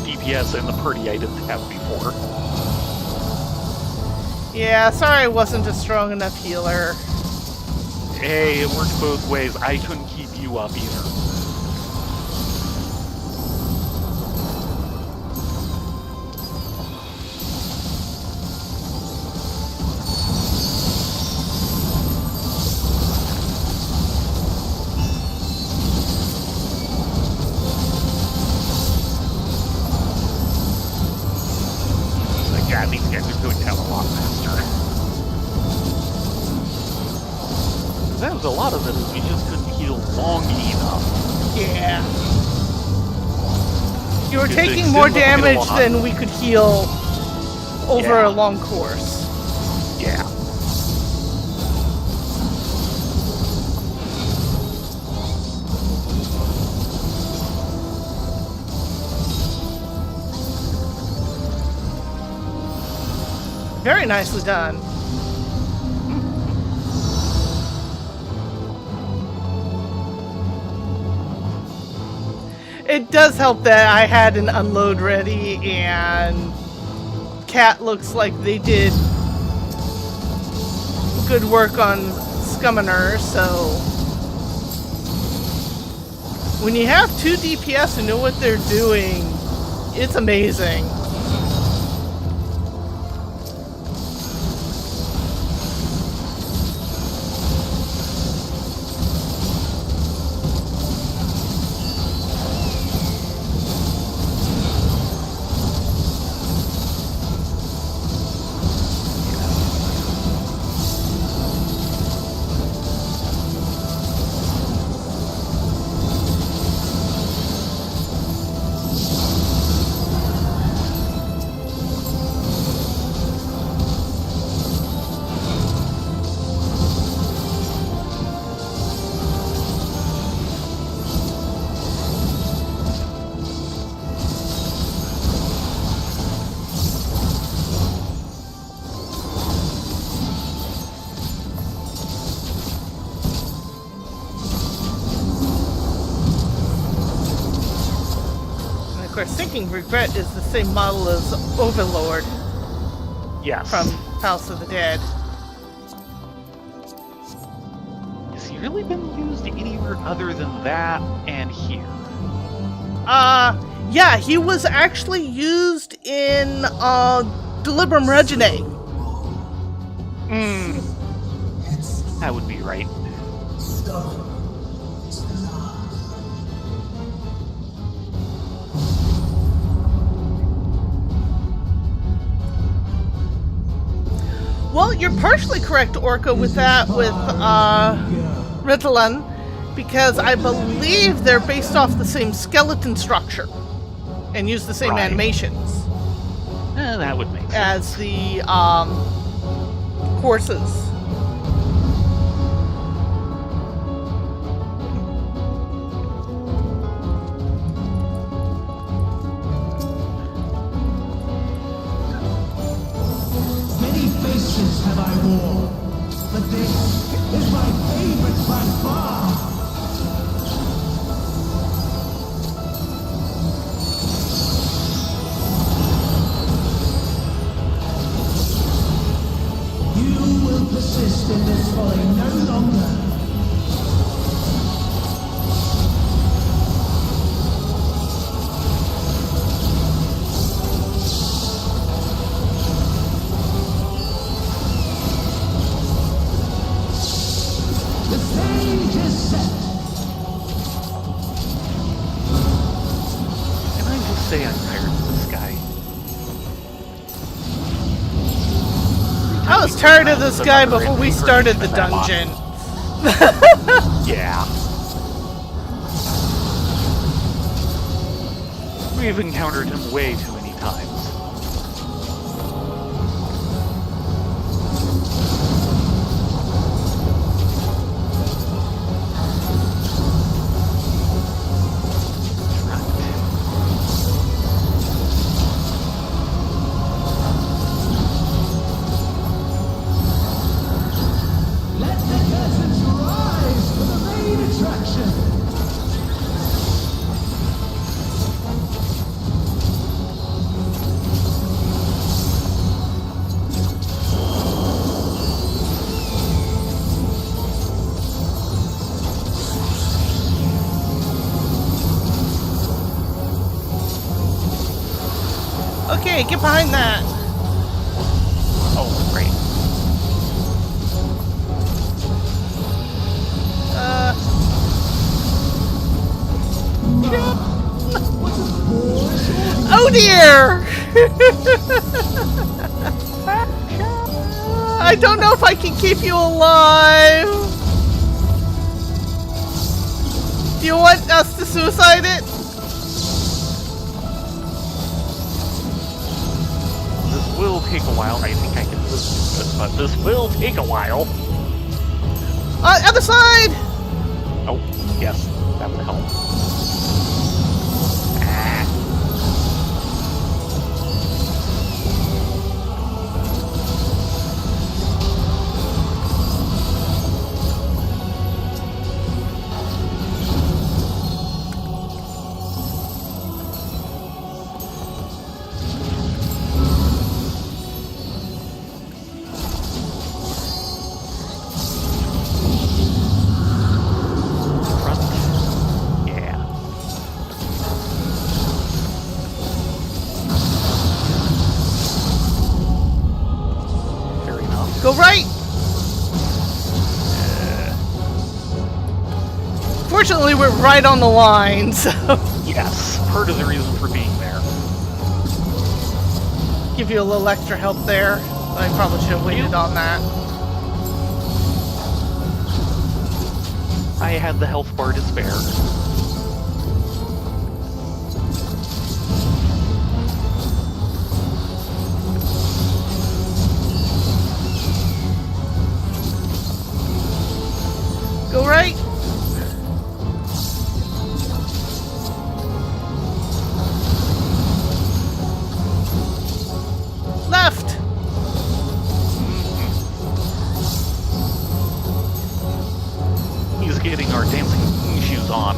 DPS in the party I didn't have before. Yeah, sorry I wasn't a strong enough healer. Hey, it worked both ways. I couldn't keep you up either. God, these guys are going down a lot faster. That was a lot of it is we just couldn't heal long enough. Yeah. You were Because taking they more still don't get a damage lot. than we could heal over Yeah. a long course. Yeah. Very nicely done. It does help that I had an unload ready and Cat looks like they did good work on Scummoner, so When you have 2 DPS who know what they're doing, it's amazing. Of course, Sinking Regret is the same model as Overlord Yes. from House of the Dead. Has he really been used anywhere other than that and here? Yeah, he was actually used in Delibrum Reginae. That would be right. Well, you're partially correct, Orca, with that, with Ritalin, because I believe they're based off the same skeleton structure and use the same Right. animations That would make sense. as the courses. Many faces have I worn, but this is my favorite by far. You will persist in this folly no longer. The stage is set. Can I just say I'm tired of this guy? I was tired of this guy before we started the dungeon. Yeah. We've encountered him way too many times. Let the curtains rise for the main attraction. Okay, get behind that. Oh, great. Oh dear! I don't know if I can keep you alive. Do you want us to suicide it? This will take a while. I think I can live through this, but this will take a while. Other side! Oh, yes, that would help. Front. Yeah. Go right! Fortunately, we're right on the line, so... Yes, part of the reason for being there. Give you a little extra help there. I probably should have waited on that. I had the health bar to spare. Go right! Left! He's getting our dancing shoes on.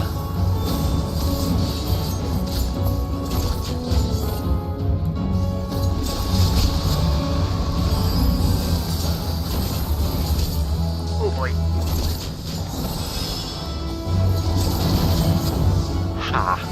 Oh boy. Ha.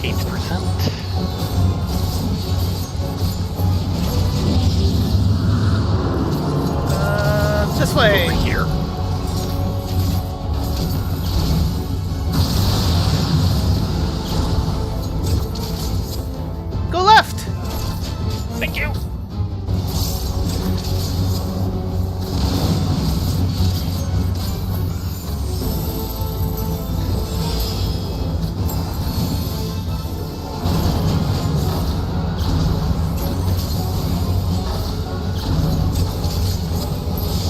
8%. This way. Over here. Go left. Thank you.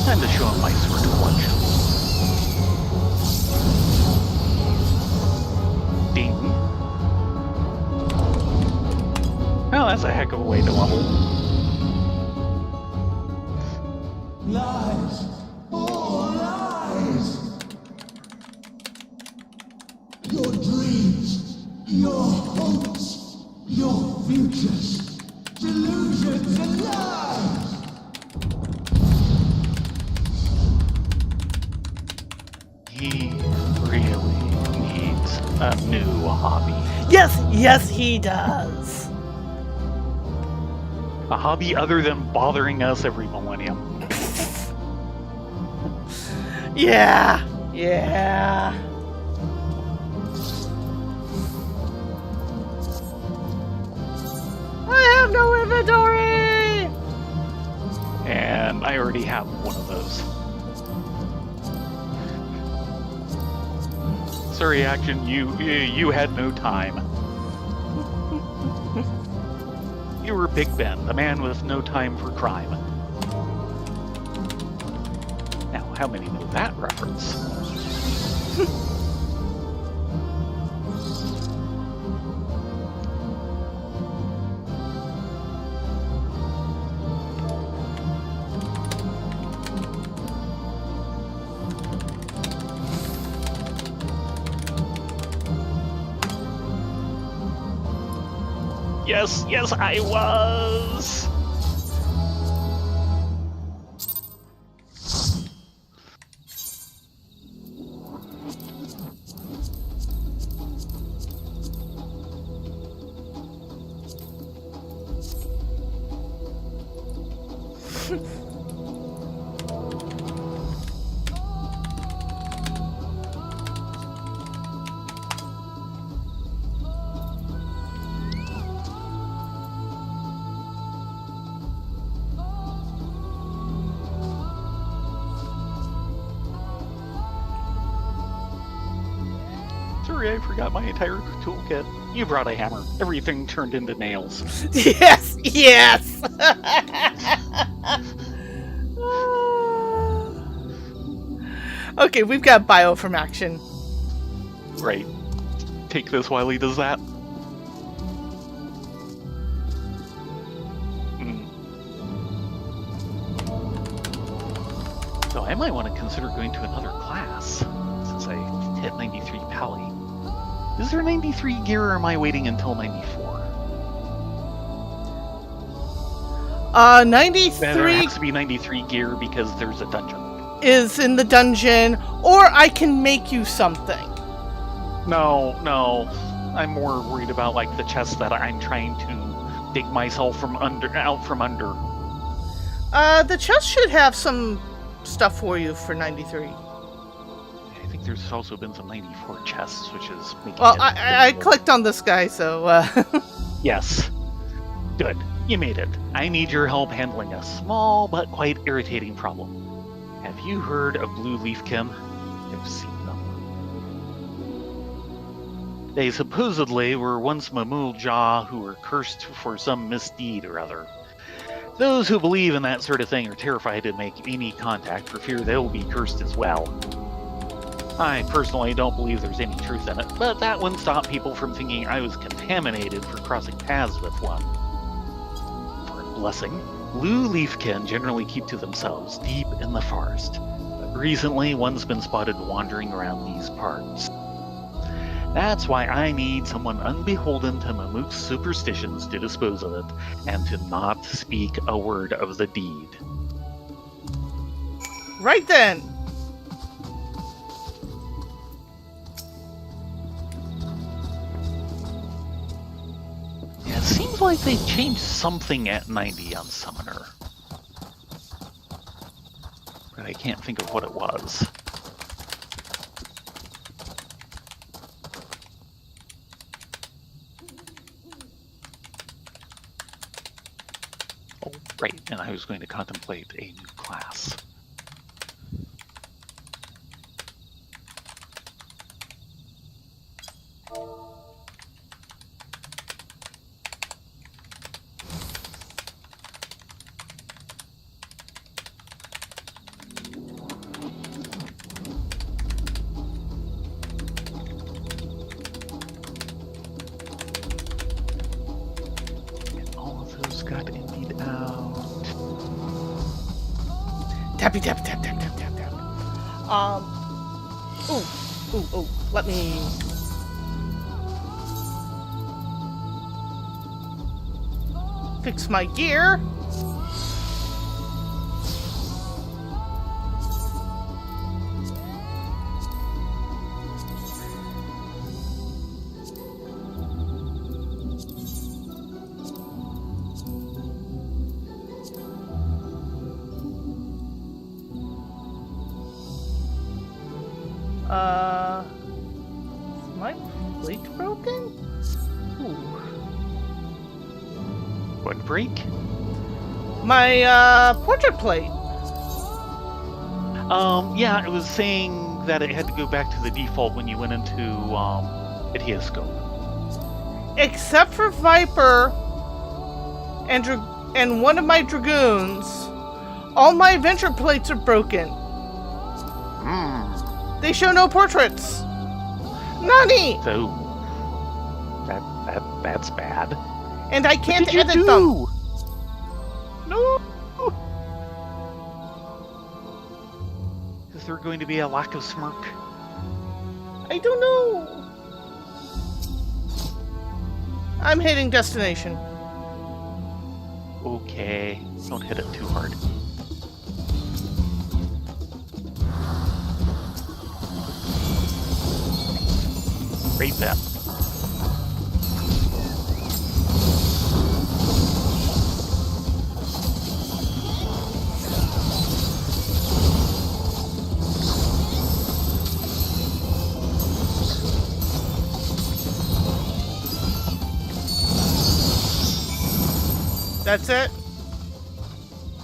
Time to show him my sword collection. Ding. Oh, that's a heck of a way to level. Lies! All lies! Your dreams, your hopes, your futures, delusions and lies! He really needs a new hobby. Yes, he does. A hobby other than bothering us every millennium. Yeah. I have no inventory. And I already have one of those. Sorry, Action, you had no time. You were Big Ben, the man with no time for crime. Now, how many know that reference? Yes, I was! sorry, I forgot my entire toolkit. You brought a hammer. Everything turned into nails. Yes, yes. Okay, we've got bio from action. Right. Take this while he does that. So I might want to consider going to another class, since I hit 93 Pally. Is there 93 gear, or am I waiting until 94? 93 There has to be 93 gear because there's a dungeon. is in the dungeon, or I can make you something. No. I'm more worried about like the chest that I'm trying to dig myself out from under. The chest should have some stuff for you for 93. I think there's also been some 94 chests, which is making Well, it I difficult. clicked on this guy, so Yes. Good. You made it. I need your help handling a small but quite irritating problem. Have you heard of blue leafkin? I've seen them. They supposedly were once Mamul Jah who were cursed for some misdeed or other. Those who believe in that sort of thing are terrified to make any contact for fear they'll be cursed as well. I personally don't believe there's any truth in it, but that wouldn't stop people from thinking I was contaminated for crossing paths with one. For a blessing, blue leafkin generally keep to themselves deep in the forest, but recently one's been spotted wandering around these parts. That's why I need someone unbeholden to Mamuk's superstitions to dispose of it, and to not speak a word of the deed. right then. Yeah, it seems like they changed something at 90 on Summoner. But I can't think of what it was. Oh, right, and I was going to contemplate a new class. All of those got emptied out. Tappy tap tap tap tap tap tap. Ooh. Let me. Fix my gear. Is my plate broken? Ooh. What break? My portrait plate. Yeah, it was saying that it had to go back to the default when you went into Idioscope. Except for Viper and one of my Dragoons, all my adventure plates are broken. They show no portraits. Nani! So that's bad. And I can't What did you edit do? them. No. Is there going to be a lack of smirk? I don't know. I'm hitting destination. Okay, don't hit it too hard. Great bet. That's it?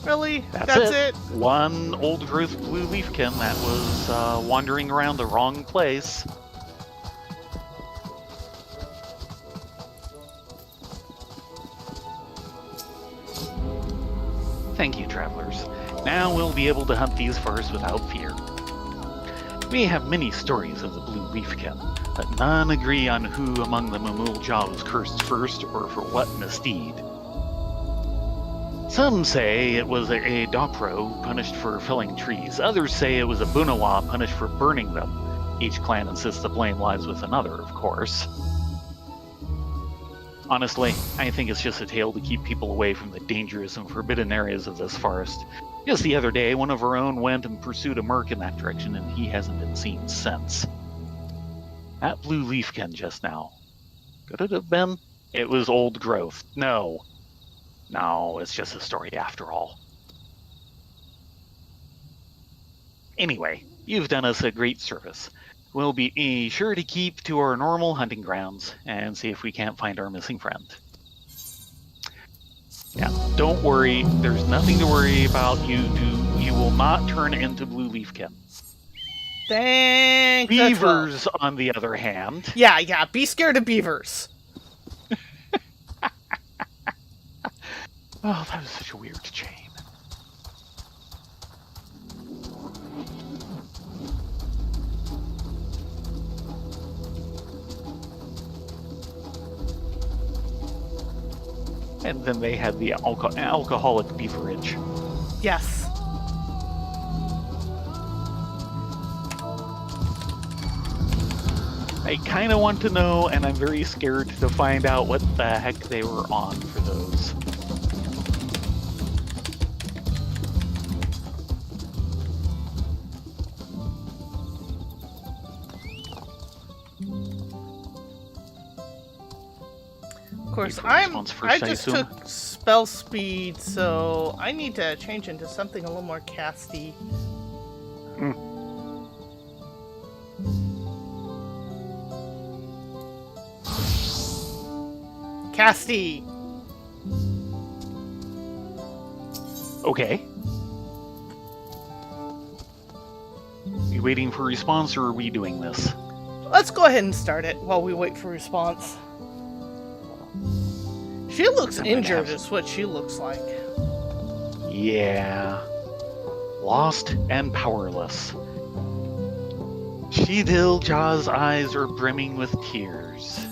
Really? That's it? One old growth blue leafkin that was wandering around the wrong place. Thank you, travelers. Now we'll be able to hunt these forests without fear. We have many stories of the blue leafkin, but none agree on who among the Mamul was cursed first or for what misdeed. Some say it was a Dawntrail punished for felling trees. Others say it was a Bunawa punished for burning them. Each clan insists the blame lies with another, of course. Honestly, I think it's just a tale to keep people away from the dangerous and forbidden areas of this forest. Just the other day, one of our own went and pursued a merc in that direction, and he hasn't been seen since. That blue leafkin just now. Could it have been? It was old growth. No, it's just a story after all. Anyway, you've done us a great service. We'll be sure to keep to our normal hunting grounds and see if we can't find our missing friend. Yeah, don't worry. There's nothing to worry about. You will not turn into blue leafkin. Thanks. Beavers, on the other hand. Yeah, be scared of beavers. Oh, that was such a weird chain. And then they had the alcoholic beverage. Yes. I kind of want to know, and I'm very scared to find out what the heck they were on for those. Of course, Response first, I just assume. took spell speed, so I need to change into something a little more casty. Casty. Okay. Are you waiting for a response, or are we doing this? Let's go ahead and start it while we wait for response. She looks I'm gonna injured, have- is what she looks like. Yeah. Lost and powerless. Tuliyoll's eyes are brimming with tears.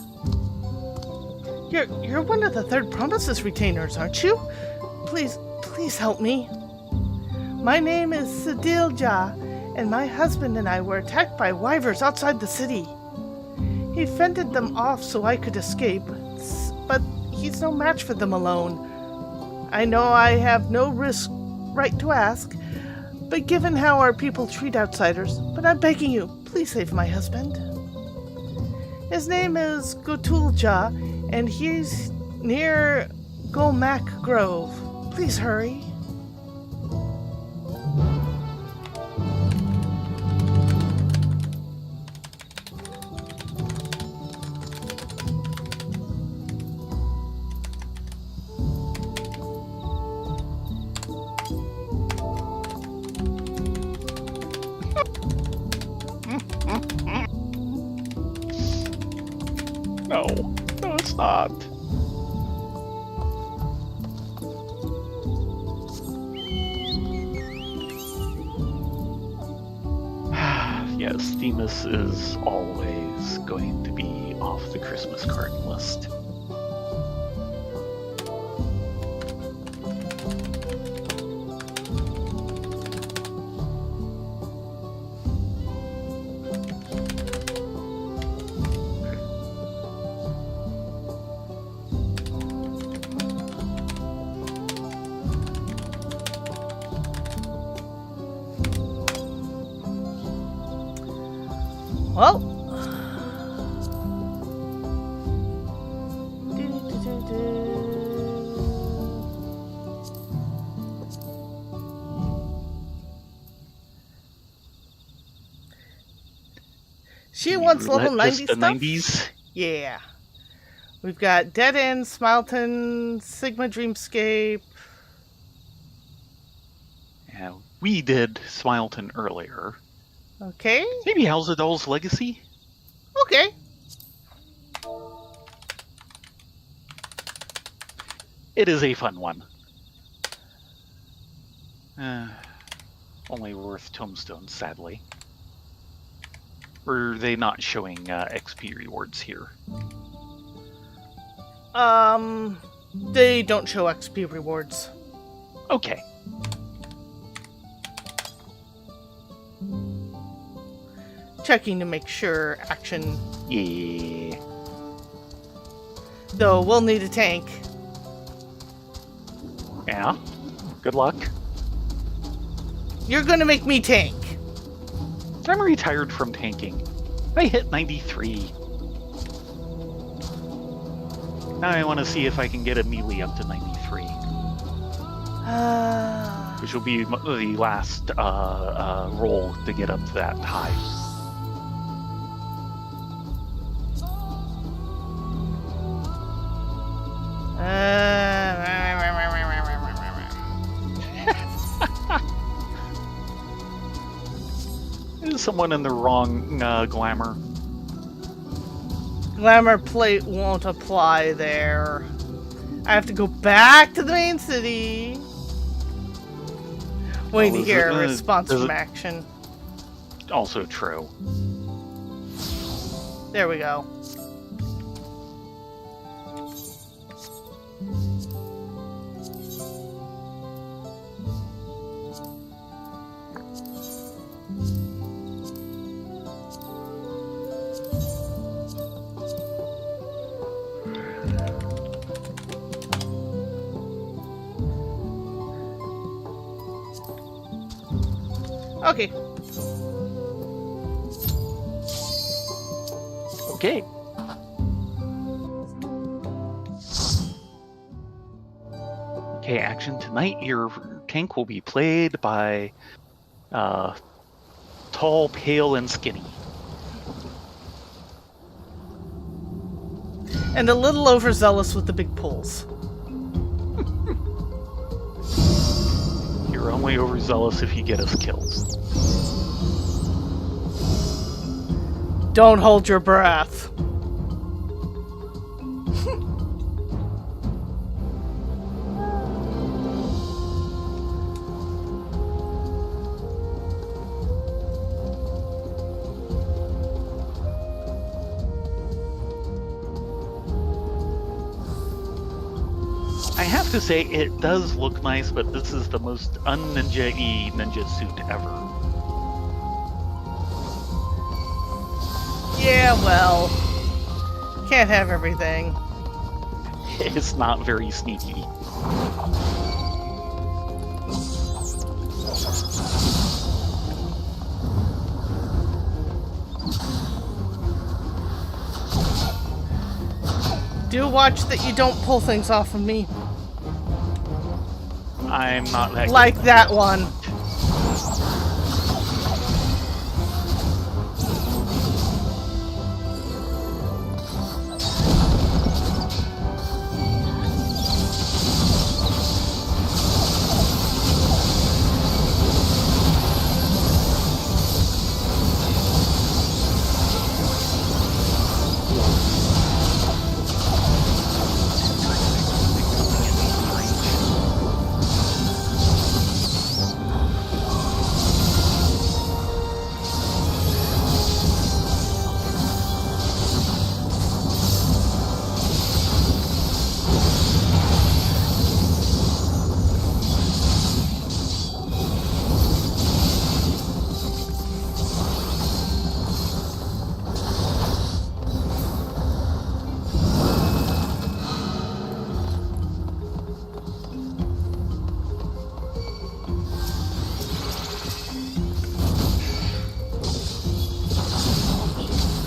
You're one of the Third Promises retainers, aren't you? Please help me. My name is Tuliyollal, and my husband and I were attacked by wyverns outside the city. He fended them off so I could escape, but he's no match for them alone. I know I have no right to ask, but given how our people treat outsiders, but I'm begging you, please save my husband. His name is Tuliyollal, and he's near Golmak Grove. Please hurry. No, it's not. Yes, Themis is always going to be off the Christmas card list. Well. She wants level 90 Just the stuff? 90s? Yeah. We've got Dead End, Smileton, Sigma Dreamscape. Yeah, we did Smileton earlier. Okay. Maybe Halzadol's Legacy? Okay. It is a fun one. Only worth tombstones, sadly. Or are they not showing XP rewards here? They don't show XP rewards. Okay. Checking to make sure action. Yeah. Though we'll need a tank. Yeah. Good luck. You're gonna make me tank. I'm retired from tanking. I hit 93. Now I want to see if I can get a melee up to 93. Which will be the last roll to get up to that high. There's someone in the wrong glamour. Glamour plate won't apply there. I have to go back to the main city. Wait to hear a response from action. Also true. There we go. Okay. Okay. Okay, action tonight. Your tank will be played by tall, pale, and skinny. And a little overzealous with the big pulls. You're only overzealous if you get us killed. Don't hold your breath. I have to say, it does look nice, but this is the most un-ninja-y ninja suit ever. Yeah, well, can't have everything. It's not very sneaky. Do watch that you don't pull things off of me. I'm not that Like good. that one.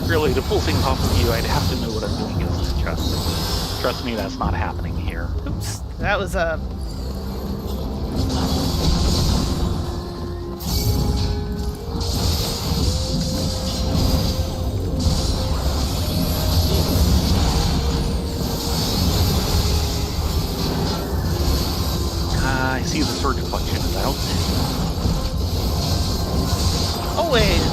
Really, to pull things off of you, I'd have to know what I'm doing as ninja. Trust me, that's not happening here. Oops, that was a... I see the sword collection is out. Always.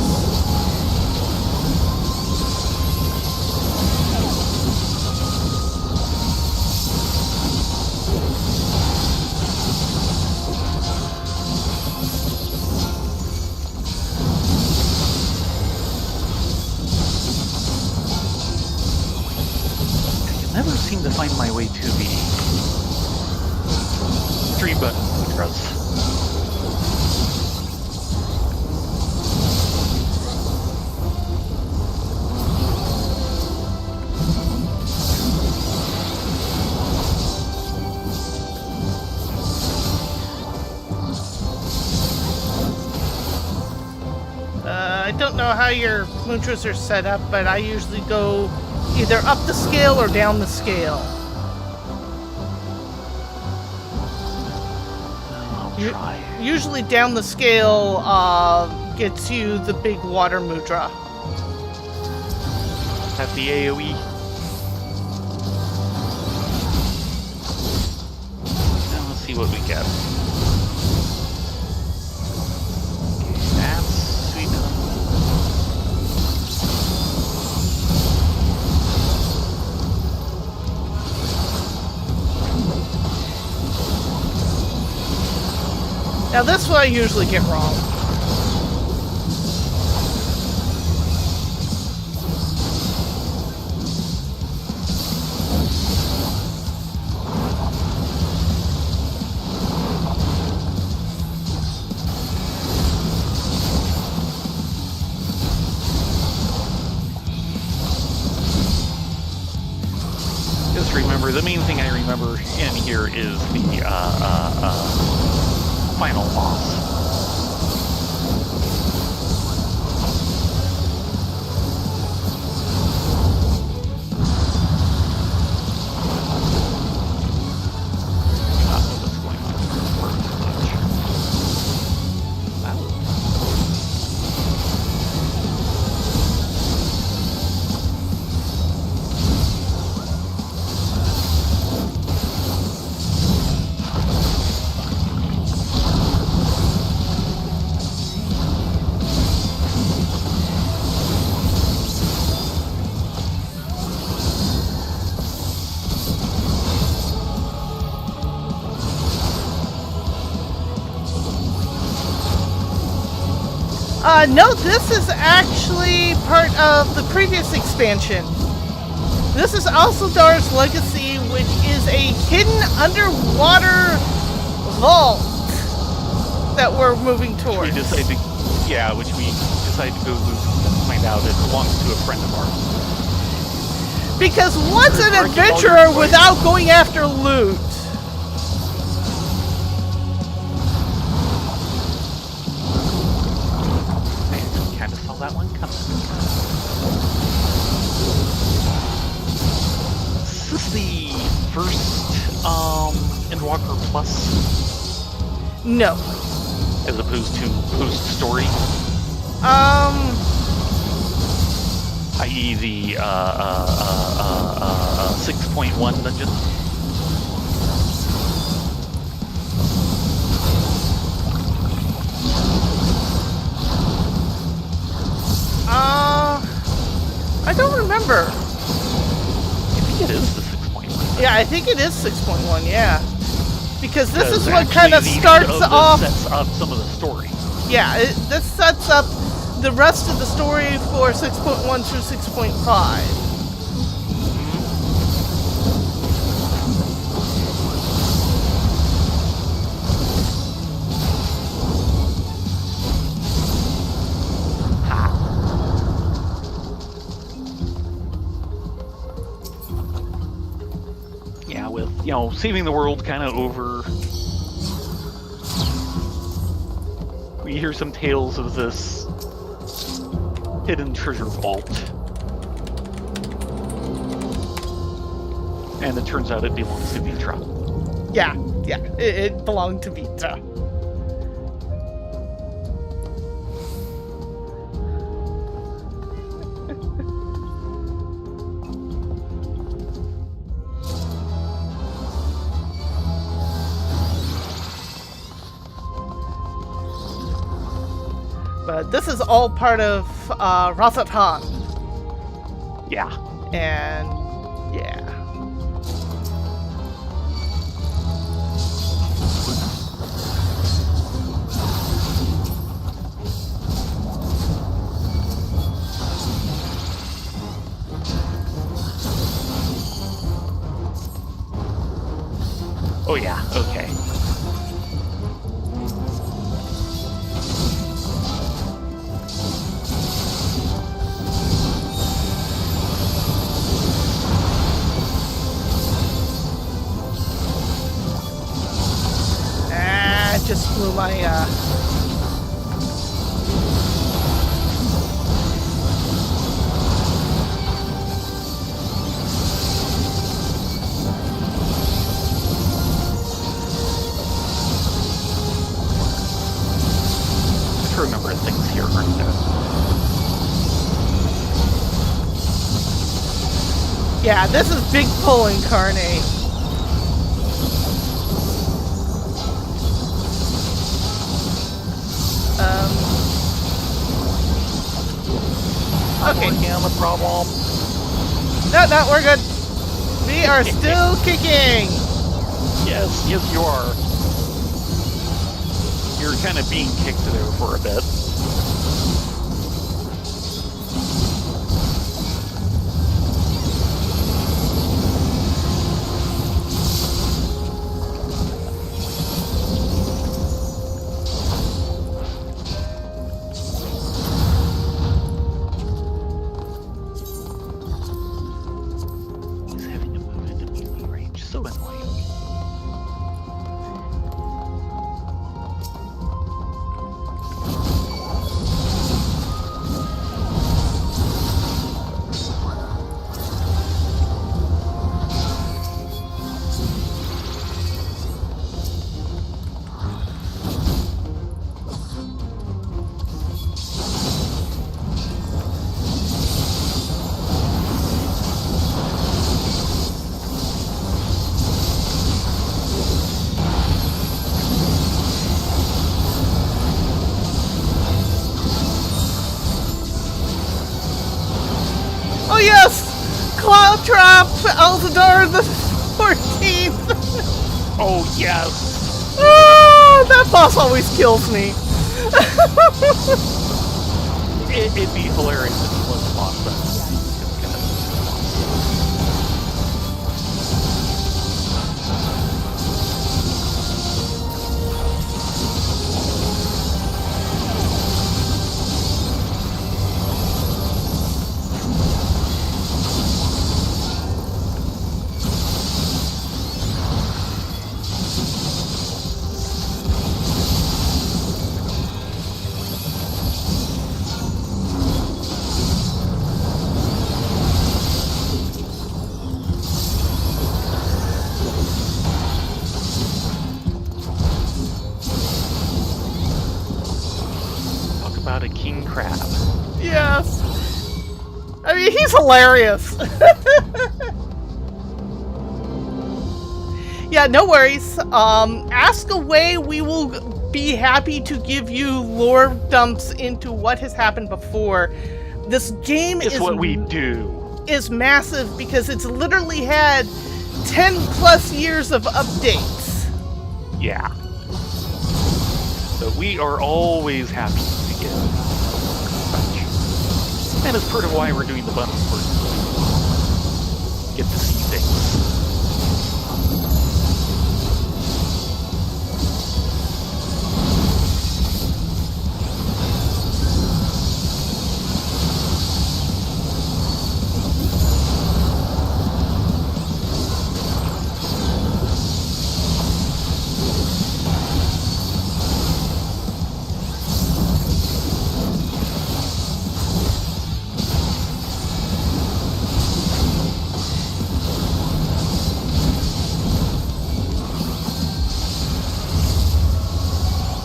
seem to find my way to the 3-button mudras. I don't know how your mudras are set up, but I usually go either up the scale or down the scale. I'll try. Usually down the scale gets you the big water mudra. At the AoE. Now let's see what we get. Okay, that's sweet enough. Now this one I usually get wrong. Just remember, the main thing I remember in here is the final boss. Not know what's going on. Wow. No, this is actually part of the previous expansion. This is also Dar's Legacy, which is a hidden underwater vault that we're moving towards. Which we decided to go find out it belongs to a friend of ours. Because what's an adventurer without going after loot? That one coming. Is this the first Endwalker Plus? No. As opposed to post story? I.e. the 6.1 dungeon? I don't remember. I think it is the 6.1. Yeah, I think it is 6.1, yeah. Because this is what actually kind of the starts end of this off... sets up some of the story. Yeah, this sets up the rest of the story for 6.1 through 6.5. With, saving the world kind of over. We hear some tales of this hidden treasure vault. And it turns out it belongs to Vitra. Yeah, it belonged to Vitra. But this is all part of Rasatan. Yeah. And yeah. yeah, okay. Ah, it just blew my, I can remember things here, aren't there? Yeah, this is big pull incarnate. Okay. Again, the problem. No, we're good. We are still kicking. Yes, you are. You're kind of being kicked there for a bit. He's having to move into melee range. So annoying. Oh yes! Cloud Trap! Elzadar the 14th! Oh, yes! Ah, that boss always kills me. It'd be hilarious if he was a boss, but talk about a king crab. Yes. I mean, he's hilarious. Yeah, no worries. Ask away. We will be happy to give you lore dumps into what has happened before. This game It's what we do. is massive because it's literally had 10 plus years of updates. Yeah. So we are always happy to give such. And it's part of why we're doing the bundle first. Get to see things.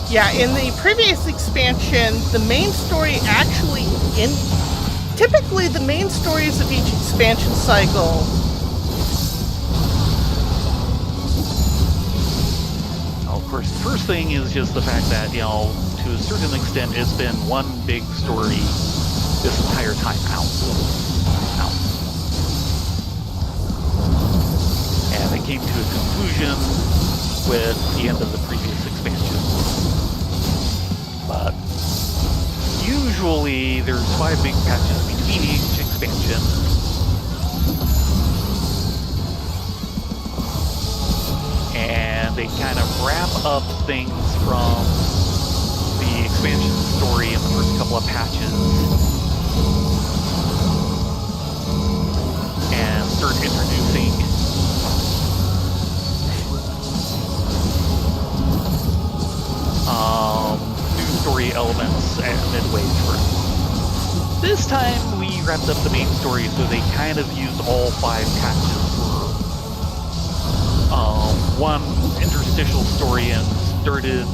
Yeah, in the previous expansion, the main story actually typically the main stories of each expansion cycle Of course, the first thing is just the fact that, to a certain extent, it's been one big story this entire time out. And it came to a conclusion with the end of the previous expansion. But usually there's 5 big patches between each expansion. And they kind of wrap up things from the expansion story in the first couple of patches and start introducing new story elements midway through. This time we wrapped up the main story, so they kind of used all 5 patches for one interstitial story and started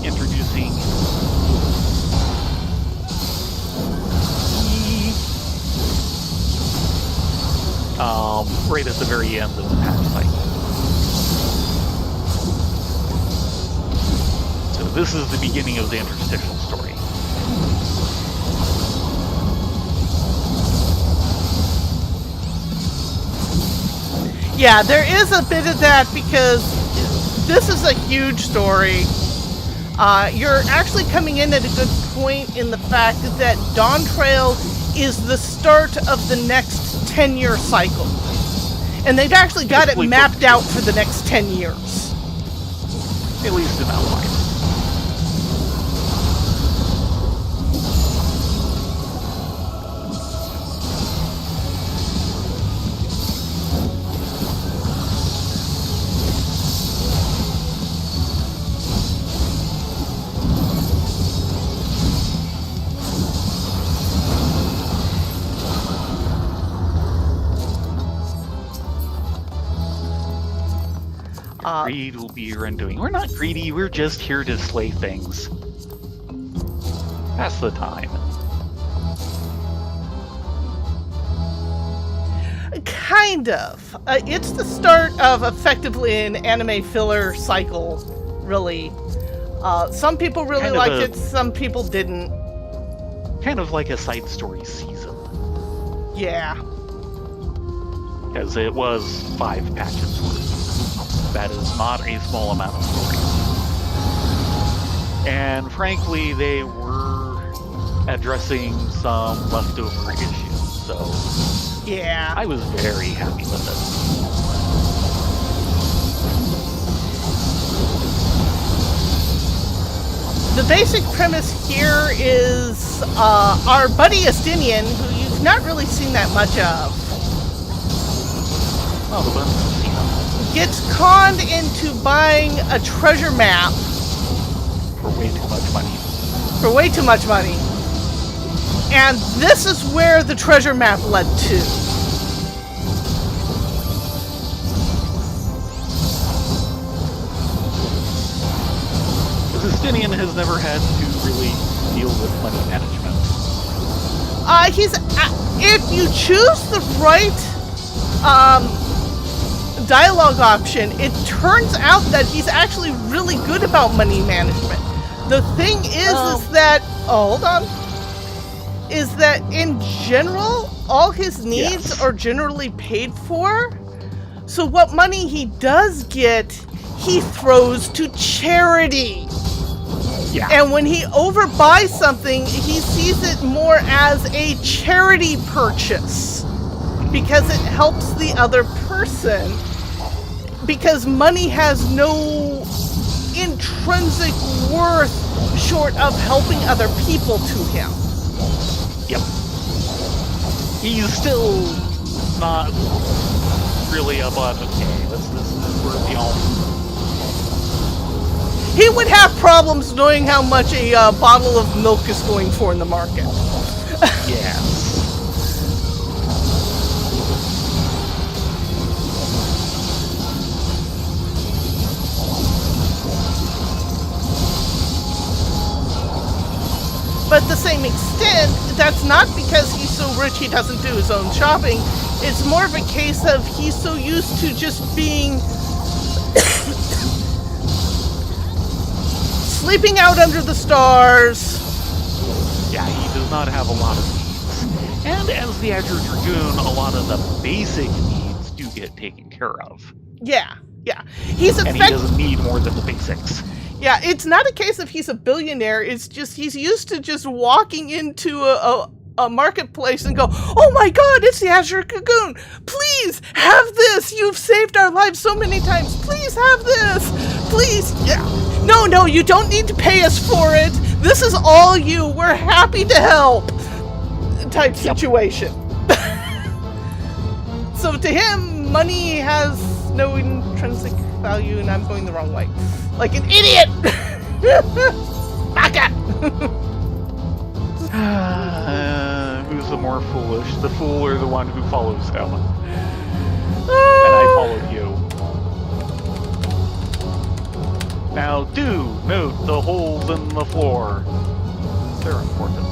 introducing right at the very end of the patch cycle. So this is the beginning of the interstitial story. Yeah, there is a bit of that because this is a huge story. You're actually coming in at a good point in the fact that Dawntrail is the start of the next 10-year cycle. And they've actually got it mapped out for the next 10 years. At least in outline. Greed will be your undoing. We're not greedy, we're just here to slay things. Pass the time. Kind of. It's the start of effectively an anime filler cycle, really. Some people really Kind of liked a- it, some people didn't. Kind of like a side story season. Yeah. Because it was 5 patches worth. That is not a small amount of story. And frankly, they were addressing some leftover issues, so Yeah. I was very happy with it. The basic premise here is our buddy Estinian, who you've not really seen that much of, Well, the ones who've seen them gets conned into buying a treasure map for way too much money. for way too much money. And this is where the treasure map led to. Justinian has never had to really deal with money management. If you choose the right dialogue option, it turns out that he's actually really good about money management. The thing is that hold on, is that in general, all his needs Yes. are generally paid for. So what money he does get, he throws to charity. Yeah. And when he overbuys something, he sees it more as a charity purchase because it helps the other person. Because money has no intrinsic worth short of helping other people to him. Yep. He's still not really about, okay, this is worth the all. He would have problems knowing how much a bottle of milk is going for in the market. Yes. But to the same extent, that's not because he's so rich he doesn't do his own shopping. It's more of a case of he's so used to just being sleeping out under the stars. Yeah, he does not have a lot of needs. And as the Azure Dragoon, a lot of the basic needs do get taken care of. Yeah. He's And he doesn't need more than the basics. Yeah, it's not a case of he's a billionaire. It's just he's used to just walking into a marketplace and go, "Oh my God, it's the Azure Cocoon! Please have this! You've saved our lives so many times. Please have this! Please!" Yeah. No, you don't need to pay us for it. This is all you. We're happy to help. Type situation. So to him, money has no intrinsic value, and I'm going the wrong way, like an idiot. Back up. Who's the more foolish, the fool or the one who follows him? And I followed you. Now do note the holes in the floor. They're important.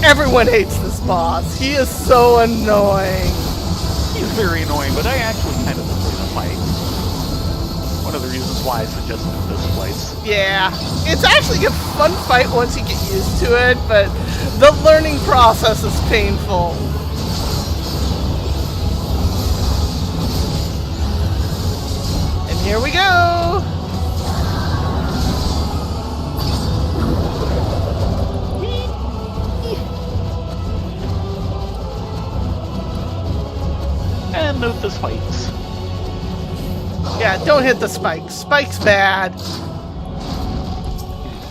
Everyone hates this boss. He is so annoying. He's very annoying, but I actually kind of enjoy the fight. One of the reasons why I suggested this place. Yeah, it's actually a fun fight once you get used to it, but the learning process is painful. And here we go! And note the spikes. Yeah, don't hit the spikes. Spikes bad. The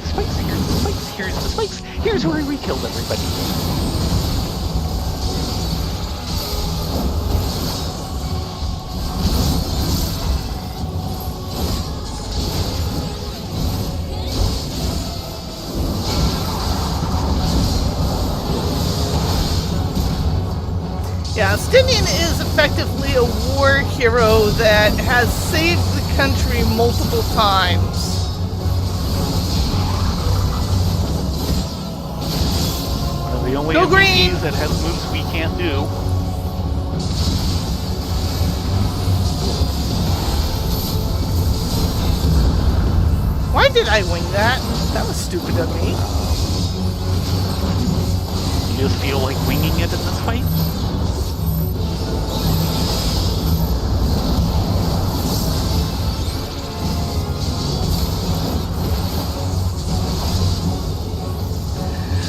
spikes here, the spikes here, the spikes. Here's where we killed everybody. Yeah, Stinian is effectively a war hero that has saved the country multiple times. One of the only Go green! NPCs that has moves we can't do. Why did I wing that? That was stupid of me. You just feel like winging it in this fight?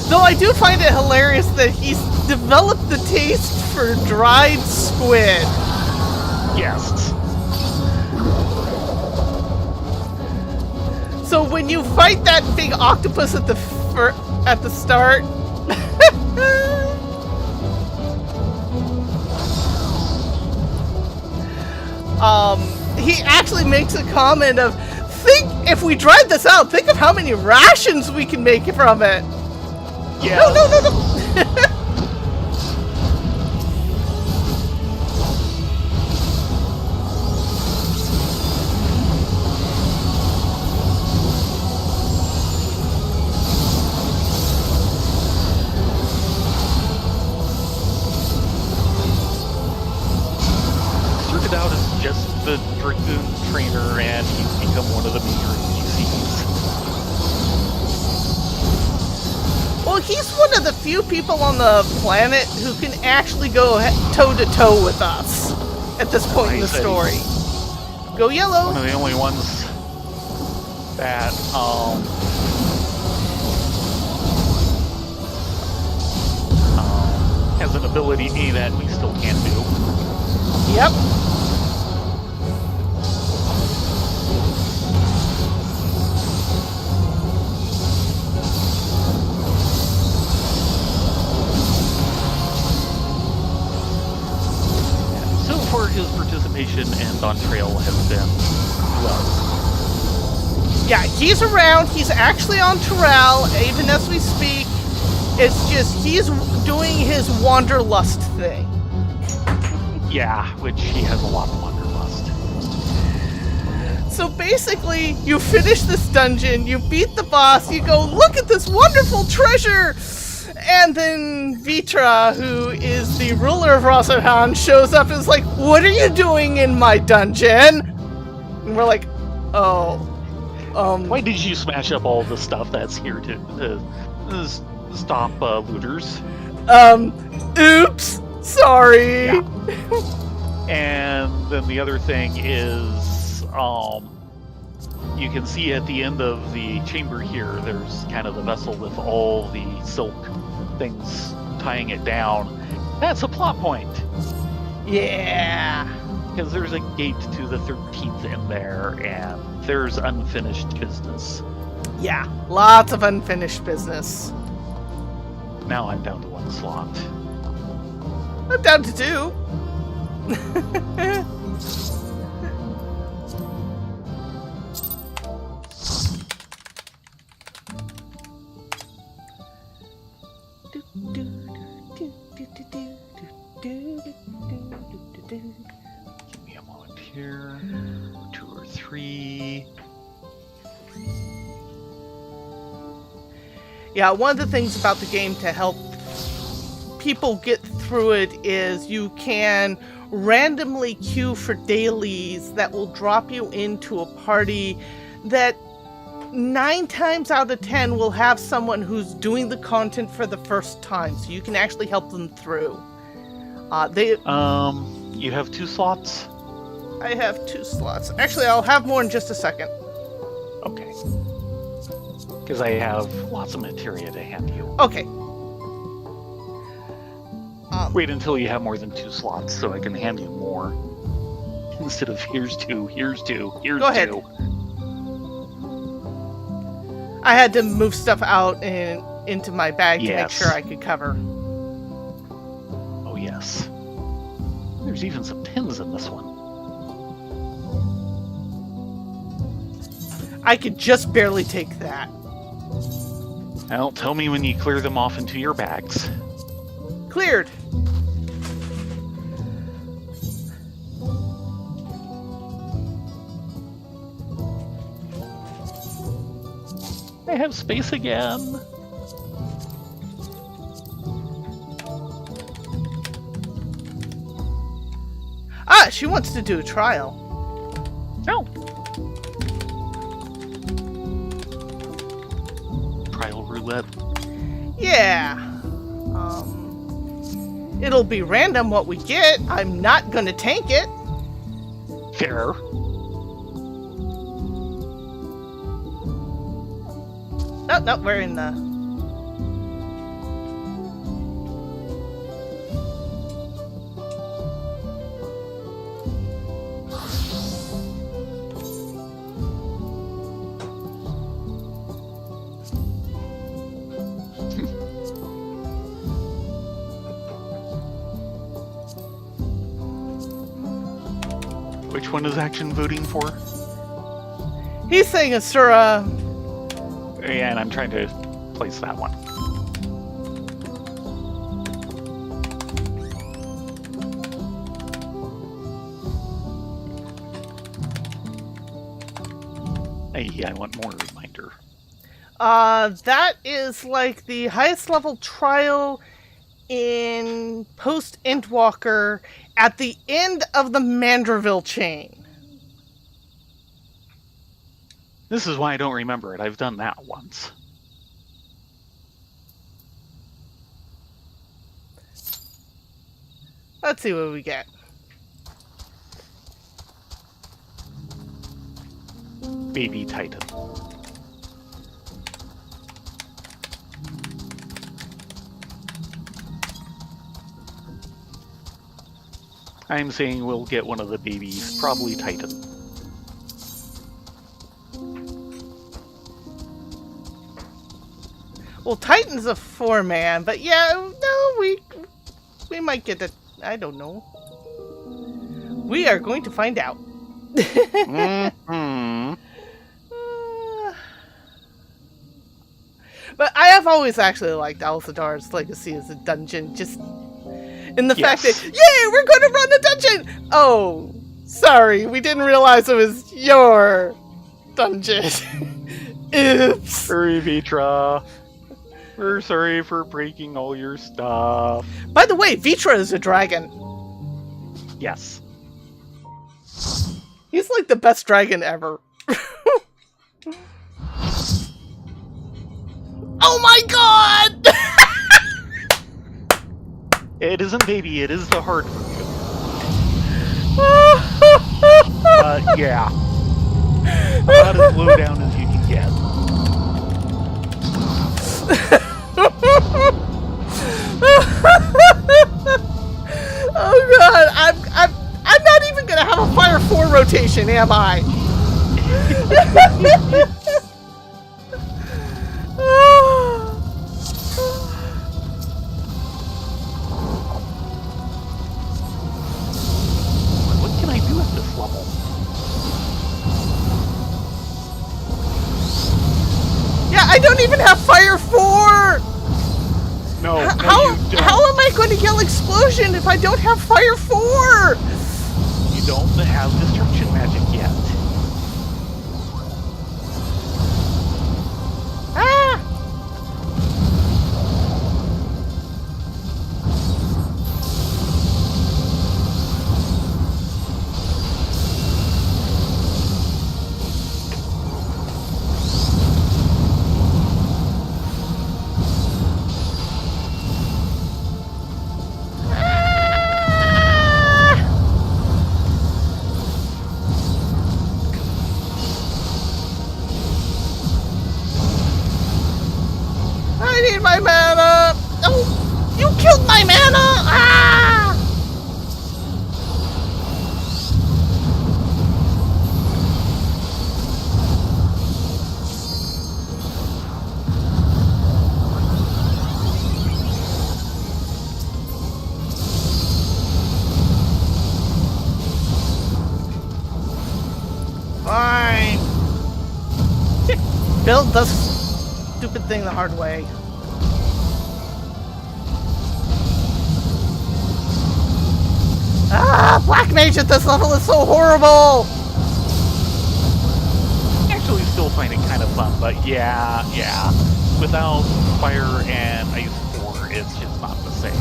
Though I do find it hilarious that he's developed the taste for dried squid. Yes. So when you fight that big octopus at the start, he actually makes a comment of, "Think if we dried this out, think of how many rations we can make from it." Yeah. No. Started out as just the Dragoon trainer, and he's become one of the major NPCs. Well, he's one of the few people on the planet who can actually go toe-to-toe with us at this point in the story. Go yellow! One of the only ones that has an ability A that we still can't do. Yep. So far, his participation in Dawntrail has been low. Yeah, he's around. He's actually on Tuliyollal, even as we speak. It's just he's doing his wanderlust thing. Yeah, which he has a lot of wanderlust. So basically, you finish this dungeon, you beat the boss, you go, "Look at this wonderful treasure!" And then Vitra, who is the ruler of Rosahan, shows up and is like, "What are you doing in my dungeon?" And we're like, "Oh, Why did you smash up all the stuff that's here to stop looters? oops, sorry." Yeah. And then the other thing is, you can see at the end of the chamber here, there's kind of the vessel with all the silk things tying it down. That's a plot point. Yeah. Because there's a gate to the 13th in there, and there's unfinished business. Yeah, lots of unfinished business. Now I'm down to 1 slot. I'm down to 2. Give me a moment here. 2 or 3. Yeah, one of the things about the game to help people get through it is you can randomly queue for dailies that will drop you into a party that 9 times out of 10 will have someone who's doing the content for the first time, so you can actually help them through. You have 2 slots? I have 2 slots. Actually, I'll have more in just a second. Okay. Because I have lots of materia to hand you. Okay. Wait until you have more than 2 slots so I can hand you more. Instead of here's 2, here's 2, here's 2. Go ahead. I had to move stuff out and into my bag to make sure I could cover. Oh, yes. There's even some pins in this one. I could just barely take that. Well, tell me when you clear them off into your bags. Cleared. I have space again. Ah, she wants to do a trial. Oh. Trial roulette. Yeah. It'll be random what we get. I'm not gonna tank it. Fair. No, we're in the... Which one is Action voting for? He's saying Asura. Yeah, and I'm trying to place that one. Hey, I want more reminder. That is like the highest level trial in post-Endwalker at the end of the Mandraville chain. This is why I don't remember it. I've done that once. Let's see what we get. Baby Titan. I'm saying we'll get one of the babies, probably Titan. Well, Titan's a 4-man, but yeah, no, we might get it. I don't know. We are going to find out. Mm-hmm. But I have always actually liked Alcidar's Legacy as a dungeon, just in the fact that, yay, we're going to run the dungeon! Oh, sorry, we didn't realize it was your dungeon. Oops. Sorry, Vitra. We're sorry for breaking all your stuff. By the way, Vitra is a dragon. Yes. He's like the best dragon ever. Oh my god! It isn't baby, it is the hard version. Yeah. About as low down as you can get. Oh god, I'm not even gonna have a Fire 4 rotation, am I? What can I do at this level? Yeah, I don't even have Fire 4! No, no, How you don't. am I going to yell explosion if I don't have Fire 4? You don't have destruction magic yet. Ah! I need my mana! Oh, you killed my mana! Ah! Fine. Build the stupid thing the hard way. Ah, Black Mage at this level is so horrible! Actually, still find it kind of fun, but yeah. Without Fire and Ice 4, it's just not the same.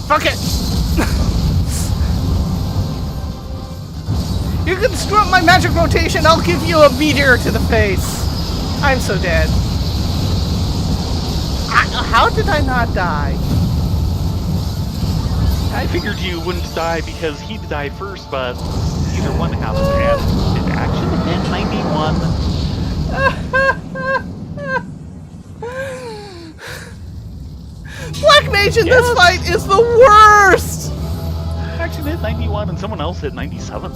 Fuck it! You can screw up my magic rotation, I'll give you a meteor to the face. I'm so dead. How did I not die? I figured you wouldn't die because he'd die first, but either one happened. And it actually hit 91. Black Mage in this fight is the worst! Action hit 91 and someone else hit 97.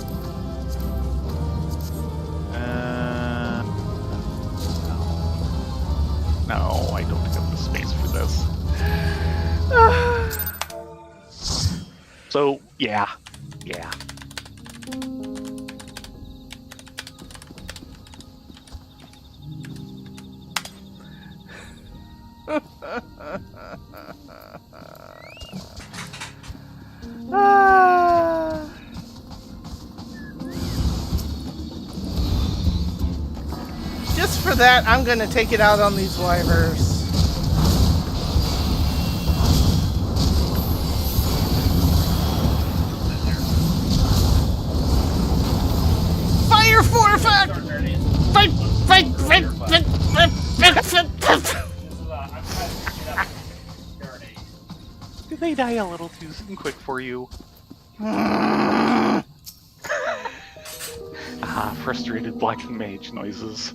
No, I don't have the space for this. So, yeah. Just for that, I'm gonna take it out on these wyvers. Fire for effect! Fight! Did they die a little too soon quick for you? Frustrated Black Mage noises.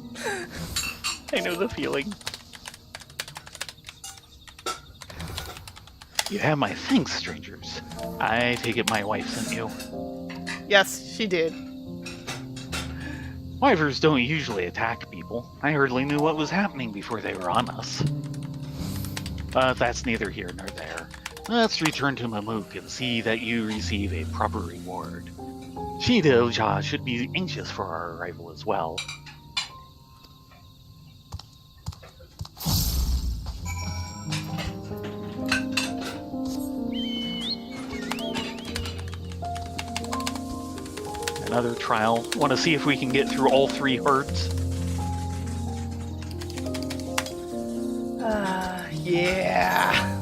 I know the feeling. You have my thanks, strangers. I take it my wife sent you. Yes, she did. Wyvers don't usually attack people. I hardly knew what was happening before they were on us. But that's neither here nor there. Let's return to Mamook and see that you receive a proper reward. Tuliyollal should be anxious for our arrival as well. Another trial. Want to see if we can get through all 3 herds? Yeah.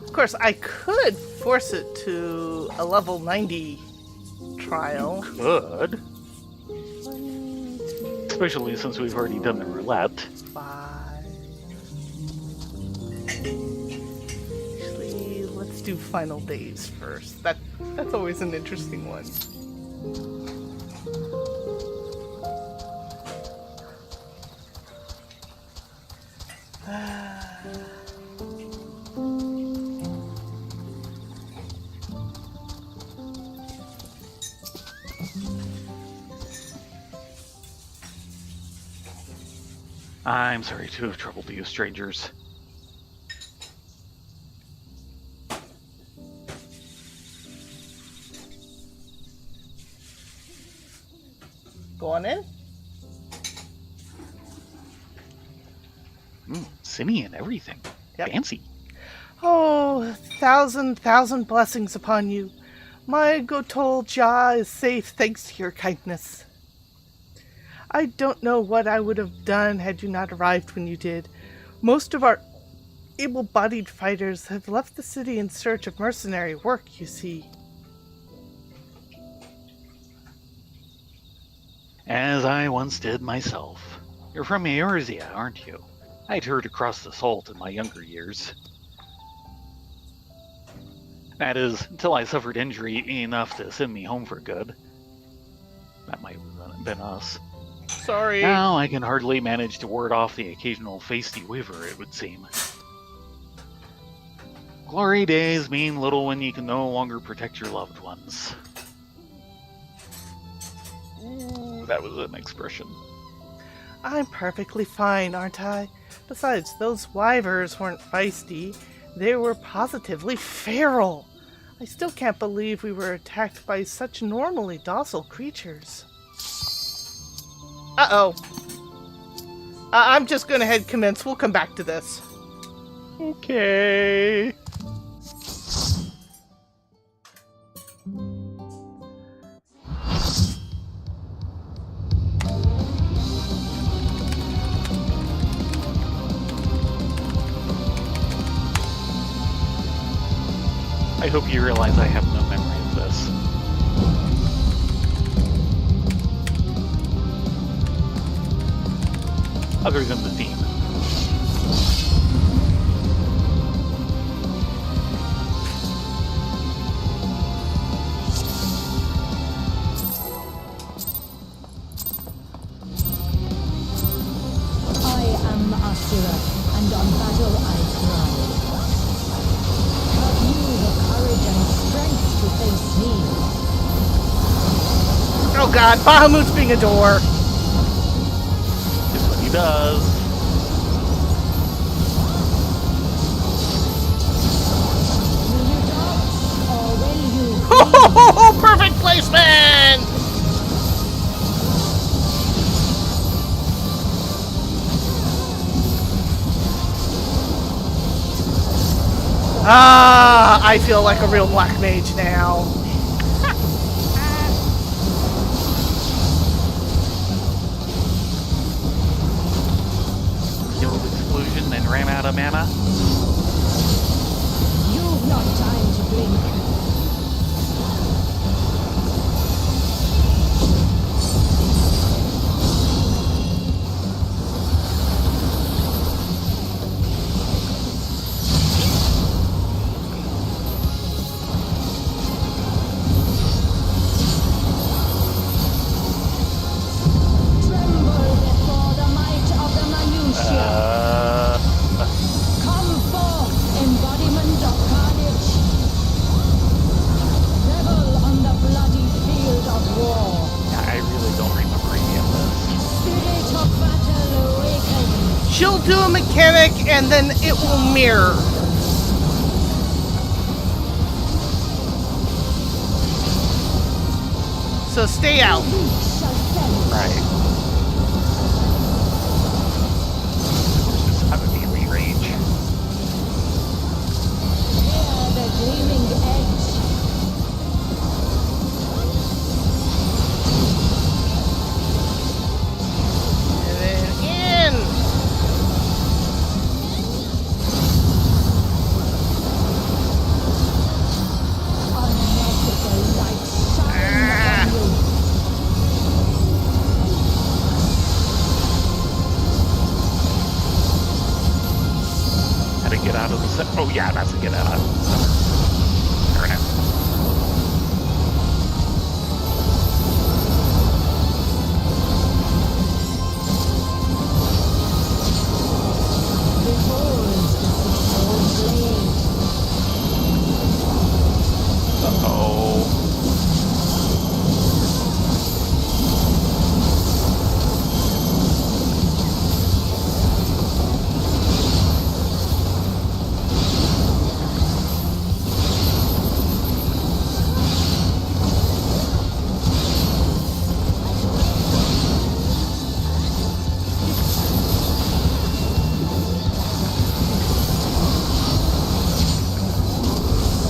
Of course, I could force it to a level 90 trial. Good. 1, 2, Especially since we've already done the roulette. 5. Actually, let's do final days first. That's always an interesting one. I'm sorry to have troubled you, strangers. Go on in. Cinny and everything. Yep. Fancy. Oh, thousand blessings upon you. My Gotol Jah is safe thanks to your kindness. I don't know what I would have done had you not arrived when you did. Most of our able-bodied fighters have left the city in search of mercenary work, you see. As I once did myself. You're from Eorzea, aren't you? I'd heard across the salt in my younger years. That is, until I suffered injury enough to send me home for good. That might have been us. Sorry. Now I can hardly manage to ward off the occasional feisty weaver, it would seem. Glory days mean little when you can no longer protect your loved ones. Ooh, that was an expression. I'm perfectly fine, aren't I? Besides, those wyvers weren't feisty. They were positively feral. I still can't believe we were attacked by such normally docile creatures. Uh-oh. I'm just gonna head commence. We'll come back to this. Okay. I hope you realize I have no memory of this. Other than the theme. I am Asura, and on battle I thrive. Have you the courage and strength to face me? Oh god, Bahamut's being a door. Just what he does. Will you dodge, or will you? Perfect placement! Ah, I feel like a real black mage now. Killed explosion and ran out of mana. You've not time to blink. Tremble before the might of the minutiae. Come forth, embodiment of carnage. Revel on the bloody field of war. I really don't remember any of this. Spirit of battle awaken. She'll do a mechanic and then it will mirror. So stay out. Weak shall perish. Right. Just out of melee range. Hear the gleaming edge. to the center. Oh yeah, that's a good Fair enough. Behold the six-fold blade. Uh-oh.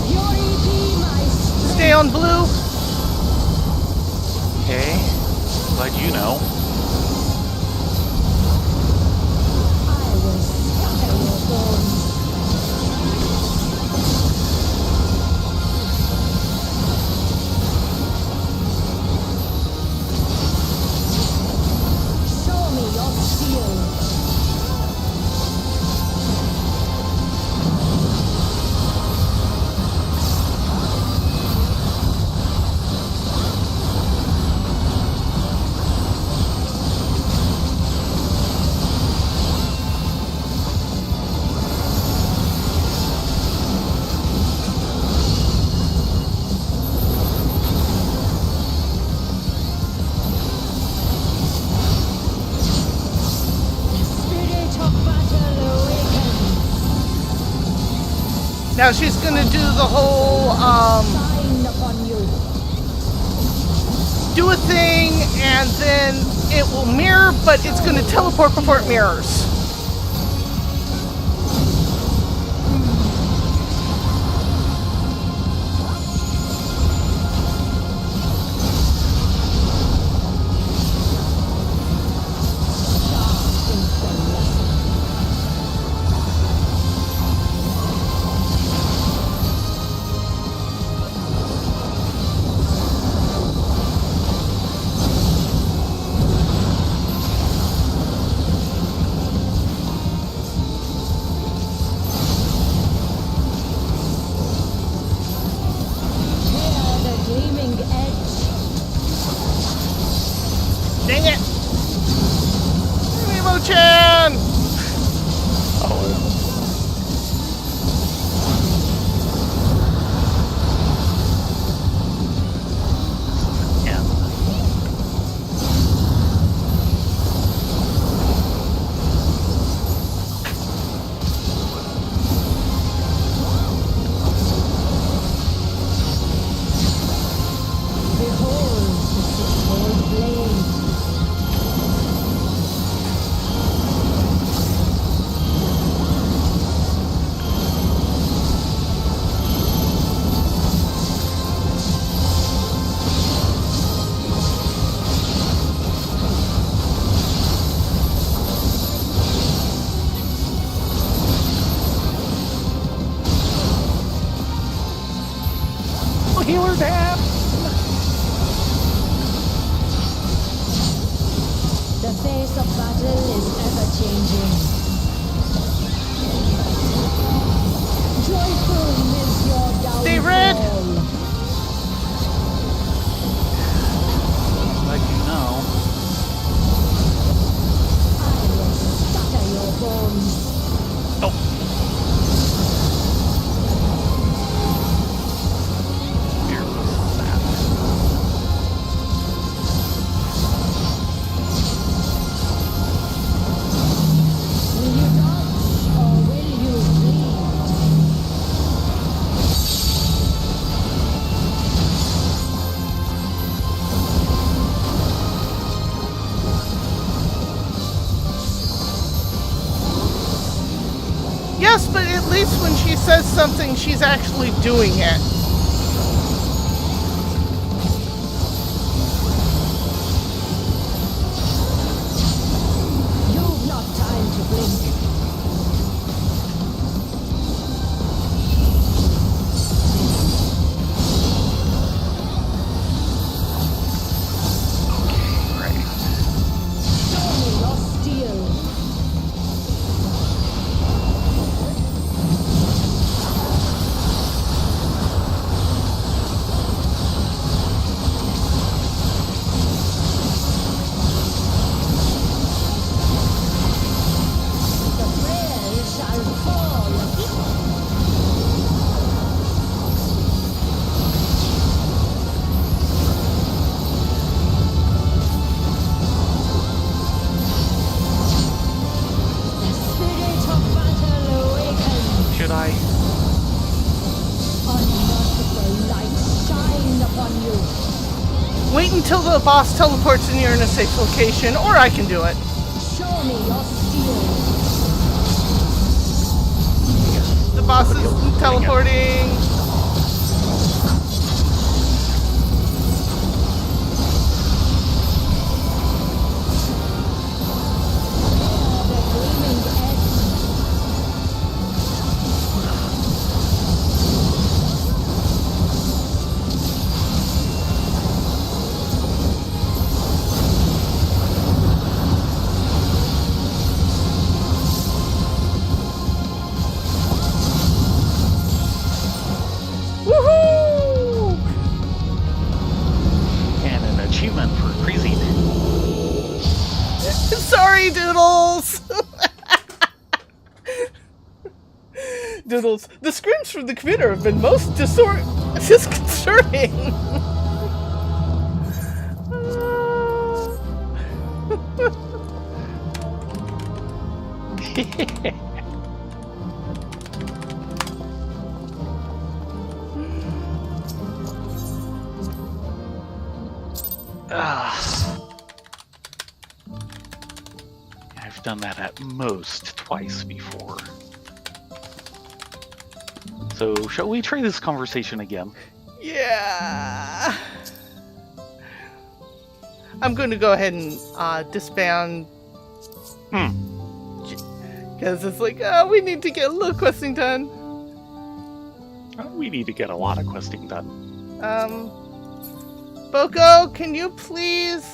Fury be my strength. Stay on blue. Okay. Glad you know. I will scatter your bones. Show me your steel. Spirit of battle awakens. Now she's gonna do the whole Shine upon you. do a thing and then it will mirror, but it's gonna teleport before it mirrors. Hear the gleaming edge. Dang it! Emo-chan! Oh. Yeah. Behold the six-fold blade. Healer dab! The face of battle is ever changing. Joyful is your downfall. Stay red. Glad you know. I will scatter your bones. Fearless sap. Will you dodge or will you bleed? Yes, but at least when she says something, she's actually doing it. You've not time to blink. Okay, great. Show me your steel. upon you. Wait until the boss teleports and you're in a safe location, or I can do it. Show me your steel. The boss is teleporting. The gleaming edge. Woohoo! And an achievement for freezing. Sorry, Doodles! Doodles, the screams from the computer have been most disconcerting. I've done that at most twice before. So, shall we try this conversation again? Yeah. I'm going to go ahead and disband. Because it's like, oh, we need to get a little questing done. We need to get a lot of questing done. Boko, can you please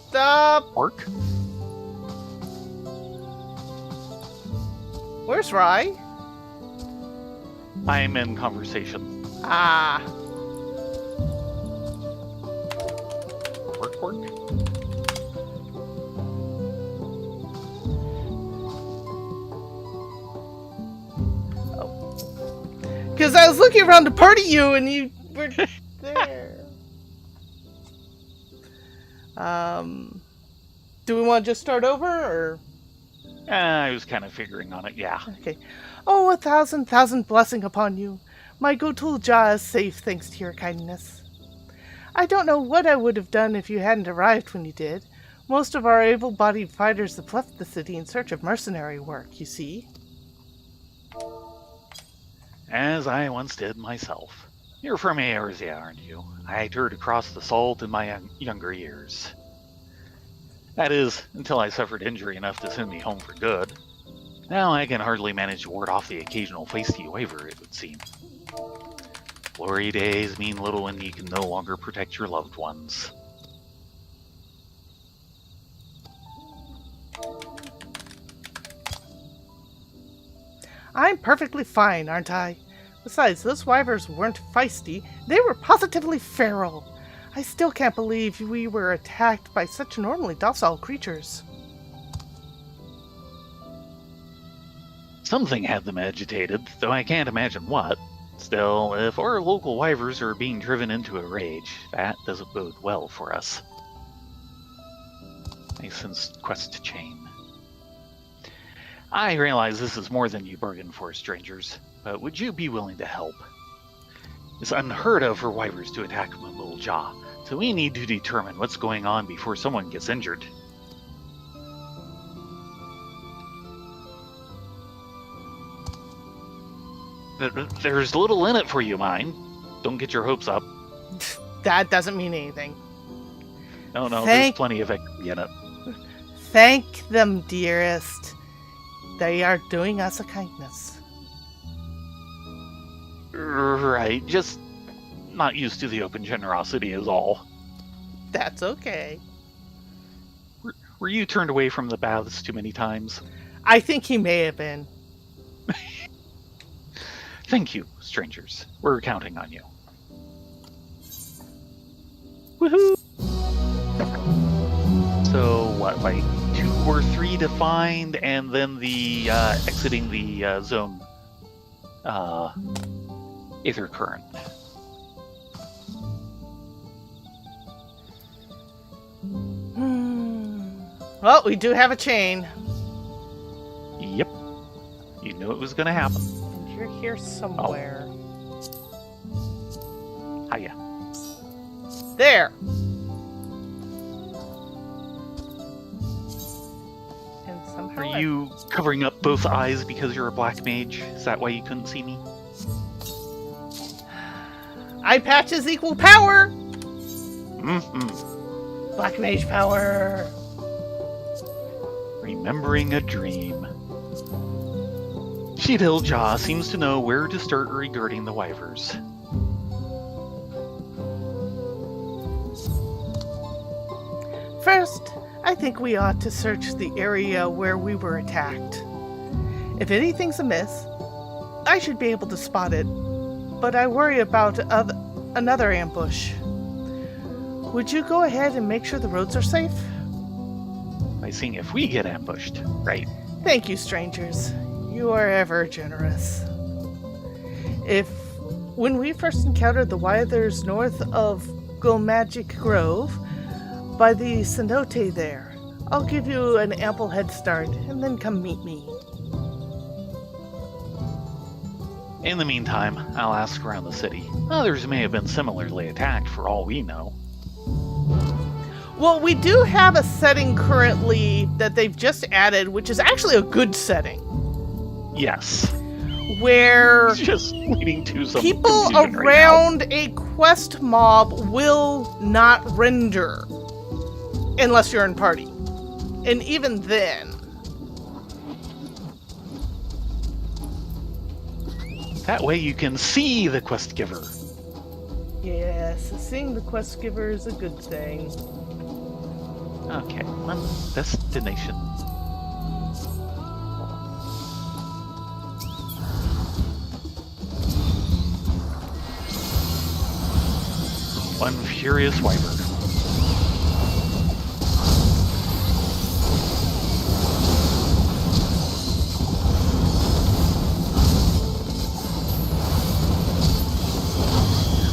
stop? Work? Where's Rai? I'm in conversation. Ah. Work? Because I was looking around to party you and you were there. Do we want to just start over or? I was kind of figuring on it, yeah. Okay. Oh, 1,000 blessing upon you. My Tuliyollal is safe thanks to your kindness. I don't know what I would have done if you hadn't arrived when you did. Most of our able-bodied fighters have left the city in search of mercenary work, you see. As I once did myself. You're from Eorzea, aren't you? I toured across the salt in my younger years. That is, until I suffered injury enough to send me home for good. Now I can hardly manage to ward off the occasional feisty waver, it would seem. Glory days mean little when you can no longer protect your loved ones. I'm perfectly fine, aren't I? Besides, those wyvers weren't feisty, they were positively feral. I still can't believe we were attacked by such normally docile creatures. Something had them agitated, though I can't imagine what. Still, if our local wyvers are being driven into a rage, that doesn't bode well for us. I sense quest chain. I realize this is more than you bargained for, strangers, but would you be willing to help? It's unheard of for wyvers to attack Tuliyollal, so we need to determine what's going on before someone gets injured. There's little in it for you, mine. Don't get your hopes up. That doesn't mean anything. No, there's plenty of equity in it. Thank them, dearest. They are doing us a kindness. Right, just not used to the open generosity is all. That's okay. Were you turned away from the baths too many times? I think he may have been. Thank you, strangers. We're counting on you. Woohoo! So, what, like 2 or 3 to find, and then the, exiting the, zone, Aether Current. Well, we do have a chain. Yep. You knew it was gonna happen. And you're here somewhere. Hiya. There. And somehow Are you covering up both eyes because you're a black mage? Is that why you couldn't see me? eye patches equal power. Mm-hmm. Black mage power. Remembering a dream. Tuliyollal seems to know where to start regarding the wyvers. First, I think we ought to search the area where we were attacked. If anything's amiss, I should be able to spot it, but I worry about another ambush. Would you go ahead and make sure the roads are safe? By seeing if we get ambushed, right? Thank you, strangers. You are ever generous. When we first encountered the wyvers north of Gulmagic Grove, by the cenote there, I'll give you an ample head start, and then come meet me. In the meantime, I'll ask around the city. Others may have been similarly attacked for all we know. Well, we do have a setting currently that they've just added, which is actually a good setting. Yes. Where It's just leading to some people confusion around a quest mob will not render unless you're in party. And even then. That way you can see the quest giver. Yes, seeing the quest giver is a good thing. Okay, one destination. One furious wyvern.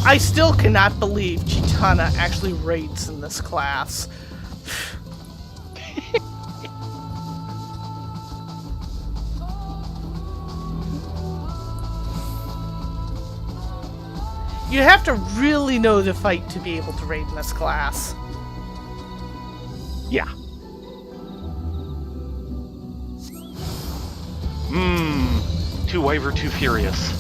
I still cannot believe Chitana actually rates in this class. You have to really know the fight to be able to raid in this class. Yeah. Too wyver, too furious.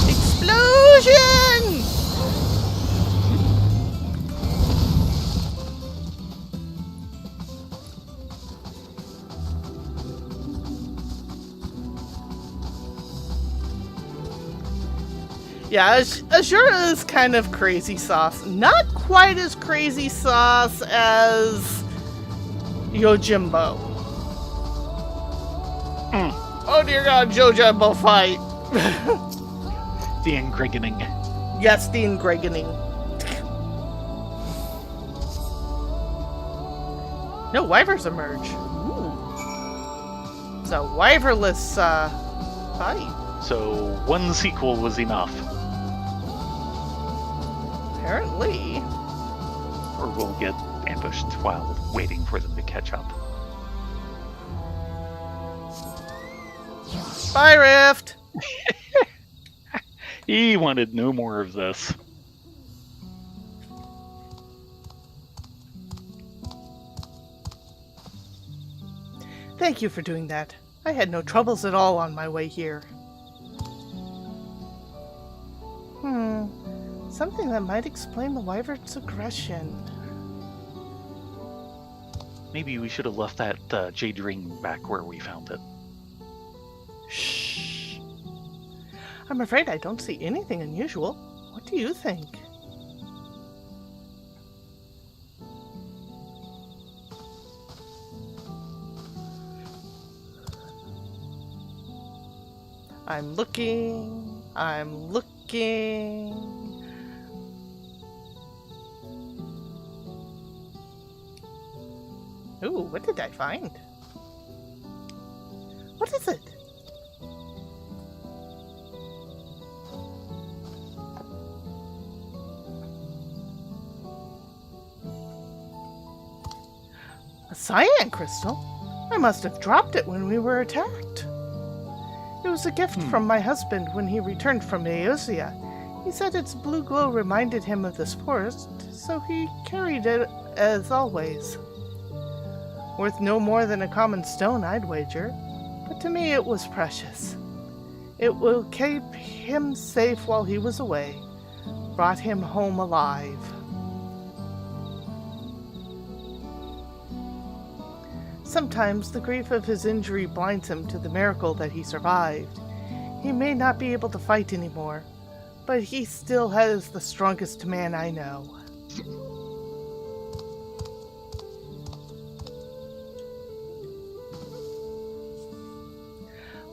Explosion! Yeah, Azura is kind of crazy sauce. Not quite as crazy sauce as Yojimbo. Oh dear god, Yojimbo fight! The Engregening. Yes, the Engregening. No wyvers emerge. Ooh. It's a wyverless fight. So one sequel was enough. Apparently. Or we'll get ambushed while waiting for them to catch up. Bye, Rift! He wanted no more of this. Thank you for doing that. I had no troubles at all on my way here. Something that might explain the wyvern's aggression. Maybe we should have left that jade ring back where we found it. Shh. I'm afraid I don't see anything unusual. What do you think? I'm looking. Ooh, what did I find? What is it? A cyan crystal? I must have dropped it when we were attacked. It was a gift from my husband when he returned from Eosia. He said its blue glow reminded him of this forest, so he carried it as always. Worth no more than a common stone, I'd wager, but to me it was precious. It will keep him safe while he was away, brought him home alive. Sometimes the grief of his injury blinds him to the miracle that he survived. He may not be able to fight anymore, but he still has the strongest man I know.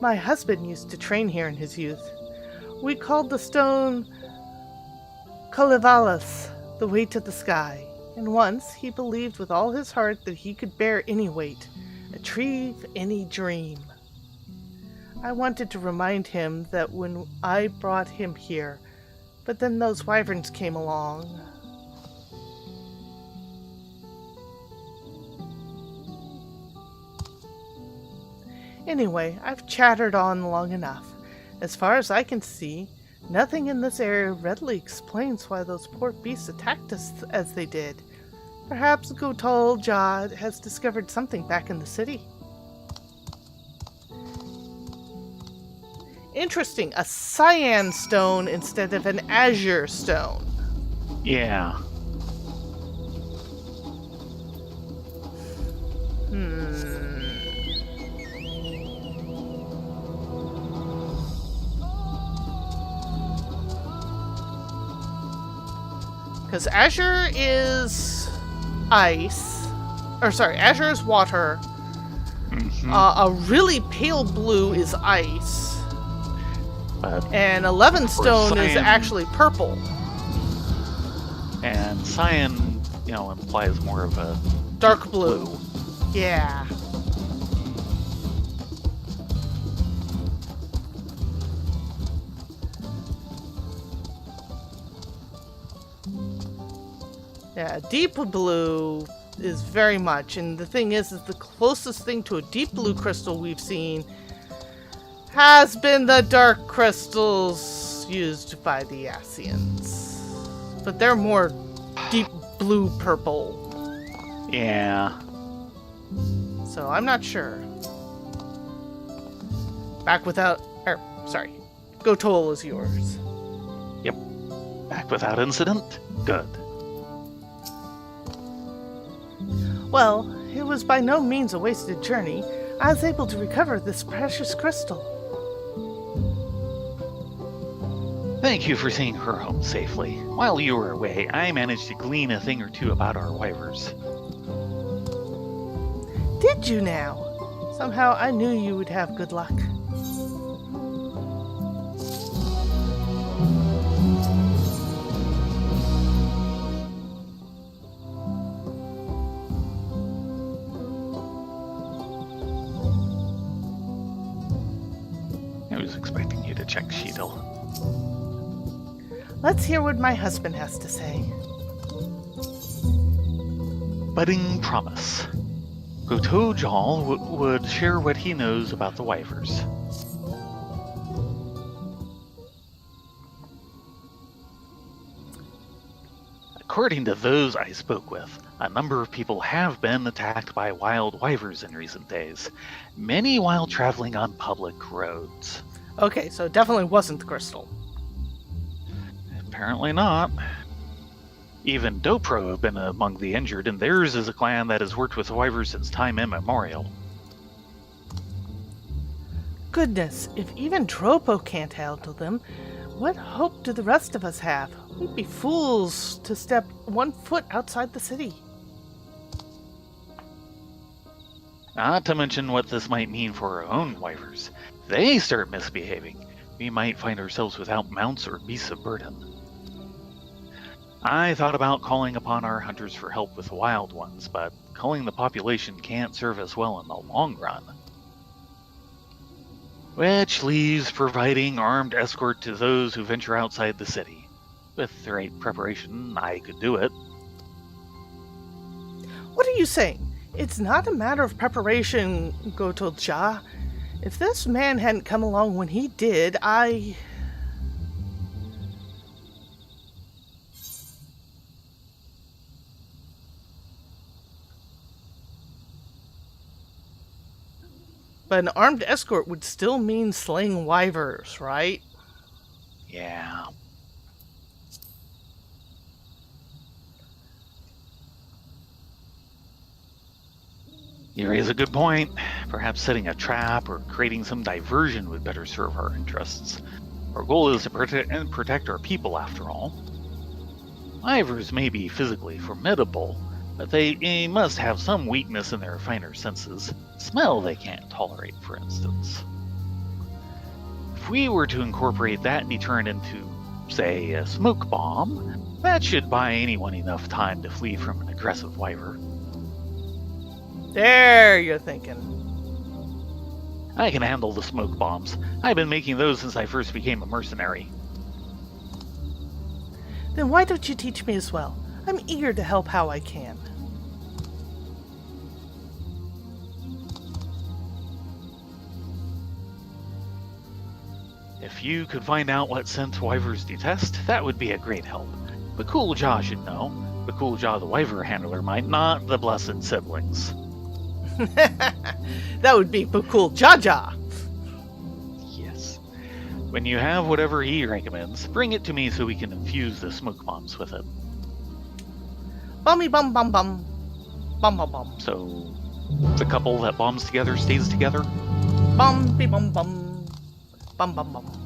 My husband used to train here in his youth. We called the stone Tuliyollal, the weight of the sky, and once he believed with all his heart that he could bear any weight, achieve any dream. I wanted to remind him that when I brought him here, but then those wyverns came along. Anyway, I've chattered on long enough. As far as I can see, nothing in this area readily explains why those poor beasts attacked us as they did. Perhaps Tuliyollal has discovered something back in the city. Interesting, a cyan stone instead of an azure stone. Yeah. Because azure is ice. Azure is water. Mm-hmm. A really pale blue is ice. And 11 stone is actually purple. And cyan, implies more of a dark blue. Yeah. Yeah, deep blue is very much, and the thing is the closest thing to a deep blue crystal we've seen has been the dark crystals used by the Asians. But they're more deep blue purple. Yeah. So I'm not sure. Tuliyollal is yours. Yep. Back without incident? Good. Well, it was by no means a wasted journey. I was able to recover this precious crystal. Thank you for seeing her home safely. While you were away, I managed to glean a thing or two about our wyvers. Did you now? Somehow I knew you would have good luck. I was expecting you to check Sheetal. Let's hear what my husband has to say. Budding promise. Tuliyollal would share what he knows about the wyvers. According to those I spoke with, a number of people have been attacked by wild wyvers in recent days, many while traveling on public roads. Okay, so it definitely wasn't the crystal. Apparently not. Even Dawntrail have been among the injured, and theirs is a clan that has worked with wyvers since time immemorial. Goodness, if even Tropo can't handle them, what hope do the rest of us have? We'd be fools to step 1 foot outside the city. Not to mention what this might mean for our own wyvers. If they start misbehaving, we might find ourselves without mounts or beasts of burden. I thought about calling upon our hunters for help with the wild ones, but culling the population can't serve us well in the long run. Which leaves providing armed escort to those who venture outside the city. With the right preparation, I could do it. What are you saying? It's not a matter of preparation, Gotoja. If this man hadn't come along when he did, But an armed escort would still mean slaying wyvers, right? Yeah. You raise a good point. Perhaps setting a trap or creating some diversion would better serve our interests. Our goal is to protect our people, after all. Wyvers may be physically formidable, but they must have some weakness in their finer senses. Smell they can't tolerate, for instance. If we were to incorporate that deterrent into, say, a smoke bomb, that should buy anyone enough time to flee from an aggressive wyver. There you're thinking. I can handle the smoke bombs. I've been making those since I first became a mercenary. Then why don't you teach me as well? I'm eager to help how I can. If you could find out what scent wyvers detest, that would be a great help. Bakul Jah should know. Bakul Jah the wyver handler might, not the blessed siblings. That would be Bakul Jaja. Yes. When you have whatever he recommends, bring it to me so we can infuse the smoke bombs with it. Bummy bum bum bum. Bum bum bum. So, the couple that bombs together stays together? Bum be bum bum. Bum bum bum.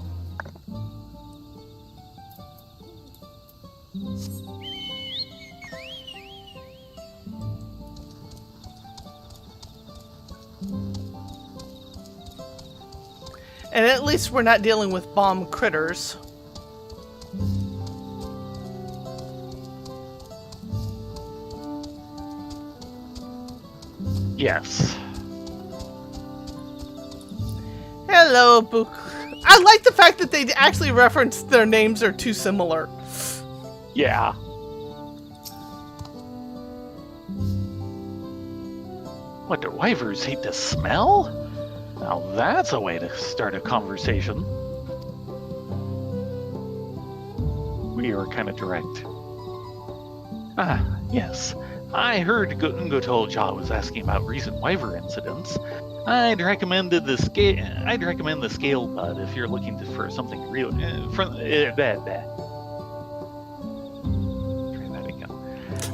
And at least we're not dealing with bomb critters. Yes. Hello, Book. I like the fact that they actually reference their names are too similar. Yeah. What, do wyvers hate the smell? Now that's a way to start a conversation. We are kind of direct. Ah, yes. I heard Tuliyollal was asking about recent wyver incidents. I'd recommend the scale bud if you're looking for something real. Try that again.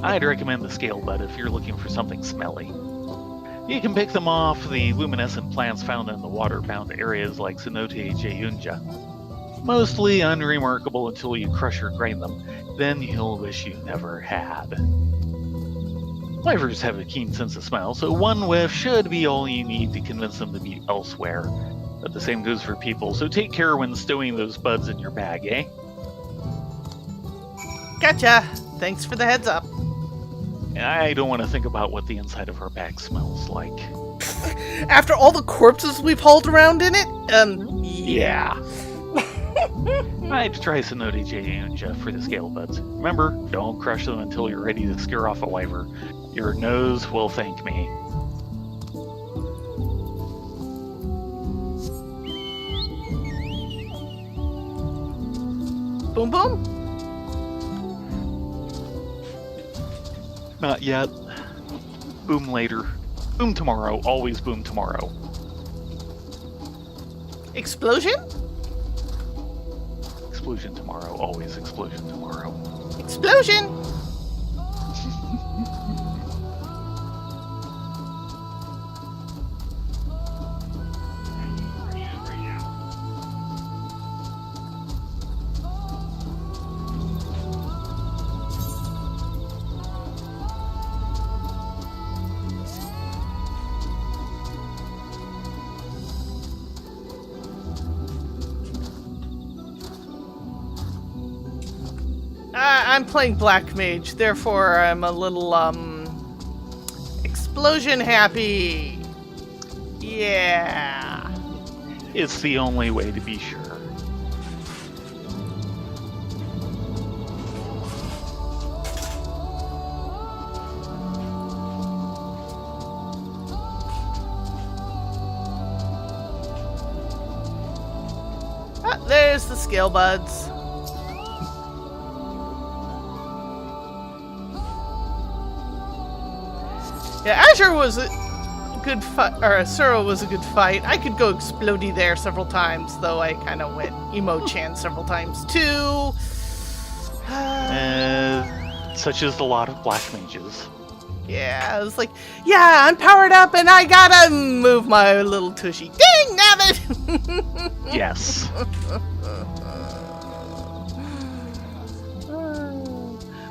I'd recommend the scale bud if you're looking for something smelly. You can pick them off the luminescent plants found in the water-bound areas like Cenote Jayunja. Mostly unremarkable until you crush or grind them, then you'll wish you never had. Wyvers have a keen sense of smell, so one whiff should be all you need to convince them to be elsewhere. But the same goes for people, so take care when stowing those buds in your bag, eh? Gotcha. Thanks for the heads up. I don't want to think about what the inside of our bag smells like. After all the corpses we've hauled around in it? Yeah. I'd try Cenote Jayunja for the scale buds. Remember, don't crush them until you're ready to scare off a wyver. Your nose will thank me. Boom boom? Not yet. Boom later. Boom tomorrow. Always boom tomorrow. Explosion? Explosion tomorrow. Always explosion tomorrow. Explosion! I'm playing Black Mage, therefore I'm a little, explosion happy. Yeah. It's the only way to be sure. there's the scale buds. Yeah, Azure was a good fight, or Asura was a good fight. I could go explodey there several times, though I kind of went emo-chan several times too. Such as a lot of black mages. Yeah, I was like, yeah, I'm powered up and I gotta move my little tushy. Ding, nabbit! Yes.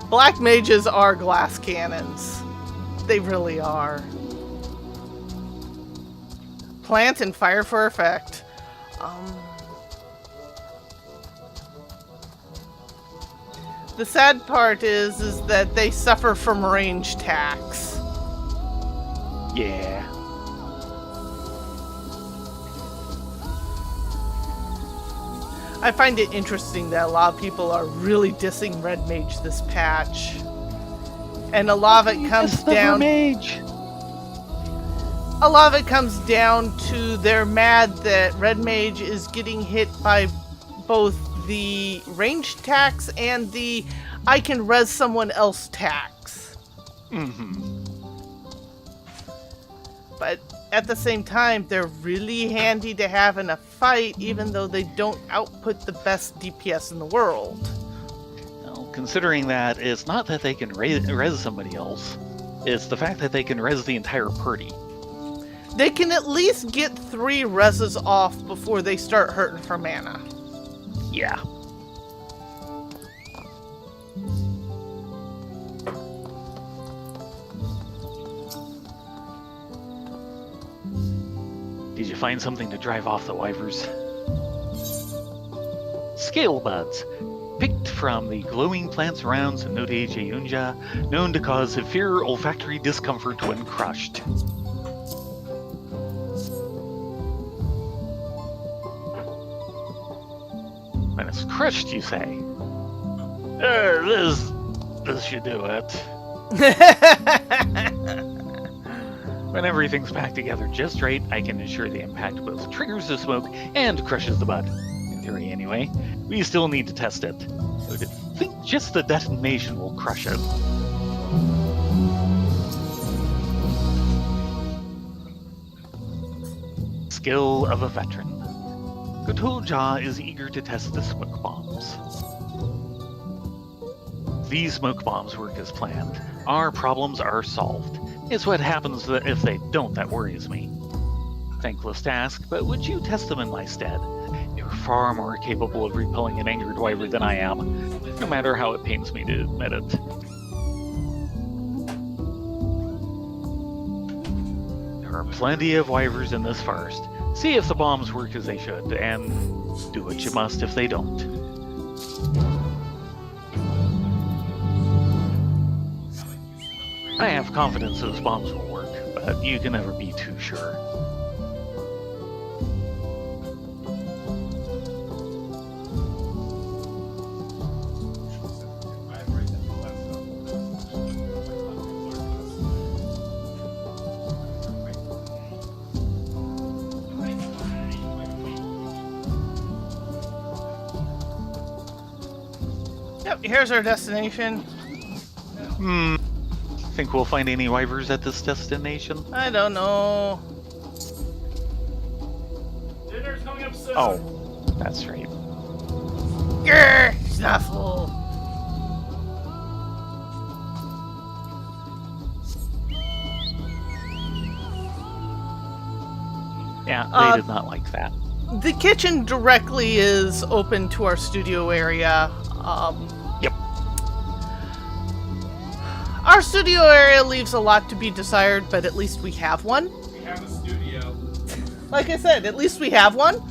Black mages are glass cannons. They really are. Plant and fire for effect. The sad part is that they suffer from range tax. Yeah. I find it interesting that a lot of people are really dissing Red Mage this patch. And a lot of it comes down... Mage. A lot of it comes down to they're mad that Red Mage is getting hit by both the range tax and the I can res someone else tax. Mm-hmm. But at the same time, they're really handy to have in a fight, even though they don't output the best DPS in the world. Well, considering that, it's not that they can res somebody else, it's the fact that they can res the entire party. They can at least get 3 reses off before they start hurting for mana. Yeah. Did you find something to drive off the wyvers? Scale buds, picked from the glowing plants around Cenote Jeyunja, known to cause severe olfactory discomfort when crushed. When it's crushed, you say? This should do it. When everything's packed together just right, I can ensure the impact both triggers the smoke and crushes the bud. In theory, anyway. We still need to test it. I would think just the detonation will crush it. Skill of a veteran. Tuliyollal is eager to test the smoke bombs. These smoke bombs work as planned. Our problems are solved. It's what happens if they don't that worries me. Thankless task, but would you test them in my stead? You're far more capable of repelling an angered wyvern than I am, no matter how it pains me to admit it. There are plenty of wyverns in this forest. See if the bombs work as they should, and do what you must if they don't. I have confidence those bombs will work, but you can never be too sure. Yep, here's our destination. Think we'll find any wyvers at this destination? I don't know. Dinner's coming up soon. Oh, that's right. Grr, snuffle. Yeah, they did not like that. The kitchen directly is open to our studio area. Yep. Our studio area leaves a lot to be desired, but at least we have one. We have a studio. Like I said, at least we have one.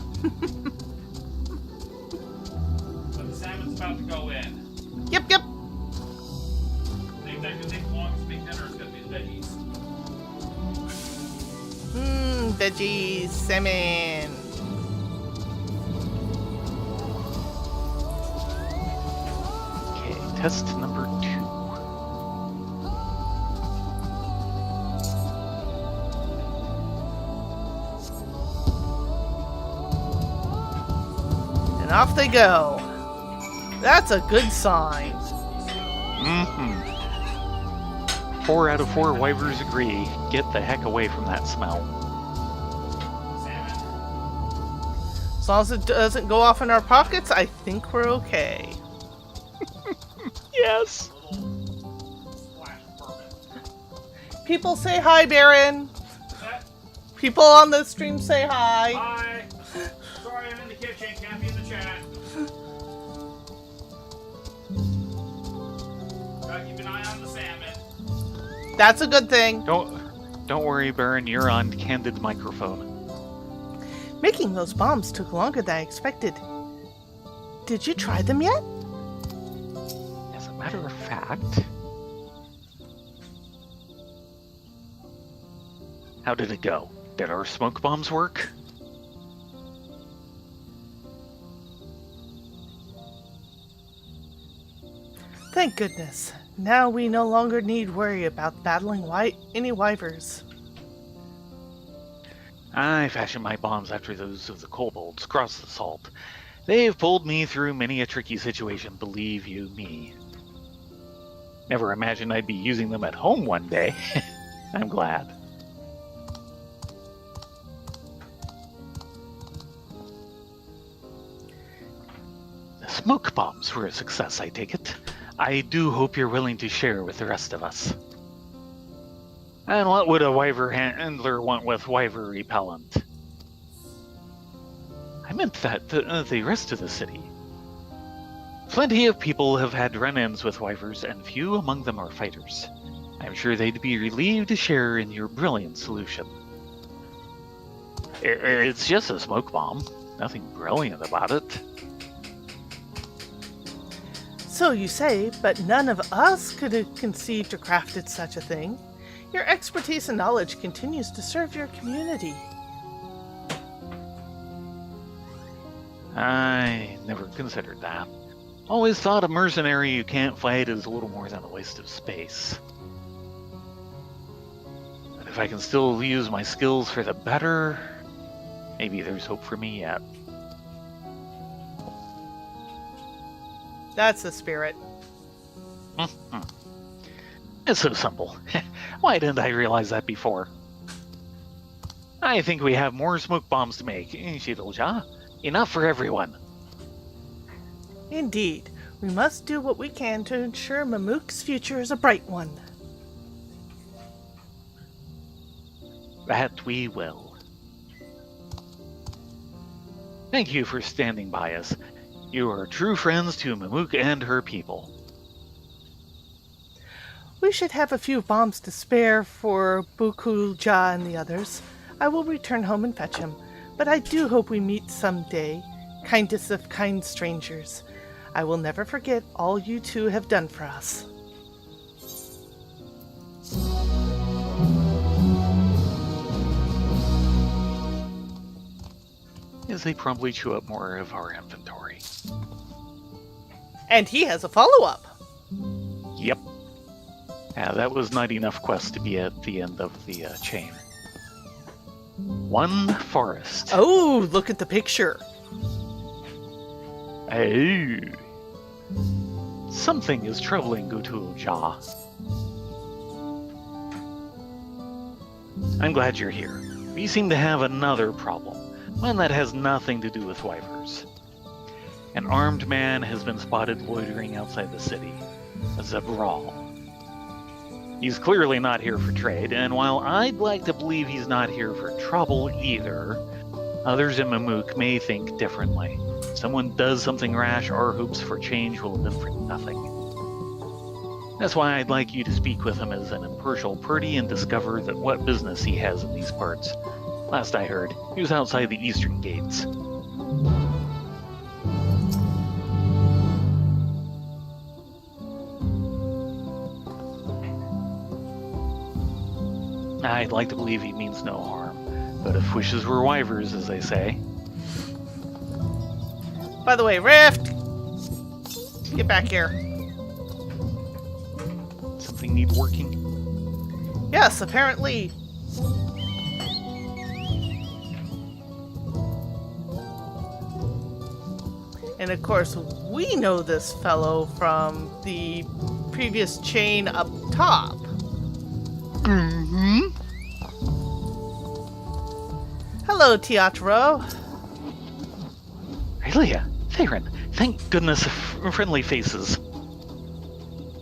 But the salmon's about to go in. Yep. I think that could take long to make dinner. It's gonna be the veggies. Veggies, salmon. Okay, test number 2. off they go. That's a good sign. Mm-hmm. 4 out of 4 wyvers agree. Get the heck away from that smell. As long as it doesn't go off in our pockets, I think we're okay. Yes. Splash bourbon. People say hi, Baron. That- People on the stream say hi. Hi. Sorry, I'm in the kitchen. Can't be in the chat. Gotta keep an eye on the salmon. That's a good thing. Don't worry, Baron. You're on candid microphone. Making those bombs took longer than I expected. Did you try them yet? As a matter of fact, how did it go? Did our smoke bombs work? Thank goodness. Now we no longer need worry about battling any wyvers. I fashioned my bombs after those of the kobolds across the salt. They've pulled me through many a tricky situation, believe you me. Never imagined I'd be using them at home one day. I'm glad. The smoke bombs were a success, I take it. I do hope you're willing to share with the rest of us. And what would a wyver handler want with wyver repellent? I meant that the rest of the city. Plenty of people have had run-ins with wyvers, and few among them are fighters. I'm sure they'd be relieved to share in your brilliant solution. It's just a smoke bomb. Nothing brilliant about it. So you say, but none of us could have conceived or crafted such a thing. Your expertise and knowledge continues to serve your community. I never considered that. Always thought a mercenary you can't fight is a little more than a waste of space. But if I can still use my skills for the better, maybe there's hope for me yet. That's the spirit. It's so simple. Why didn't I realize that before? I think we have more smoke bombs to make. Tuliyollal. Enough for everyone. Indeed, we must do what we can to ensure Mamook's future is a bright one. That we will. Thank you for standing by us. You are true friends to Mamook and her people. We should have a few bombs to spare for Tuliyollal and the others. I will return home and fetch him, but I do hope we meet someday, kindest of kind strangers. I will never forget all you two have done for us. As they promptly chew up more of our inventory. And he has a follow-up. Yep. Yeah, that was not enough quest to be at the end of the chain. One forest. Oh, look at the picture. Oh. Something is troubling Tuliyollal. I'm glad you're here. We seem to have another problem, one that has nothing to do with wyvers. An armed man has been spotted loitering outside the city. A Zabral. He's clearly not here for trade, and while I'd like to believe he's not here for trouble either, others in Mamook may think differently. If someone does something rash, our hopes for change will have been for nothing. That's why I'd like you to speak with him as an impartial party and discover that what business he has in these parts. Last I heard, he was outside the eastern gates. I'd like to believe he means no harm, but if wishes were wyvers, as they say. By the way, Rift! Get back here. Something need working? Yes, apparently. And of course, we know this fellow from the previous chain up top. Mm-hmm. Hello, Teatro. Aurelia, Theron, thank goodness for friendly faces.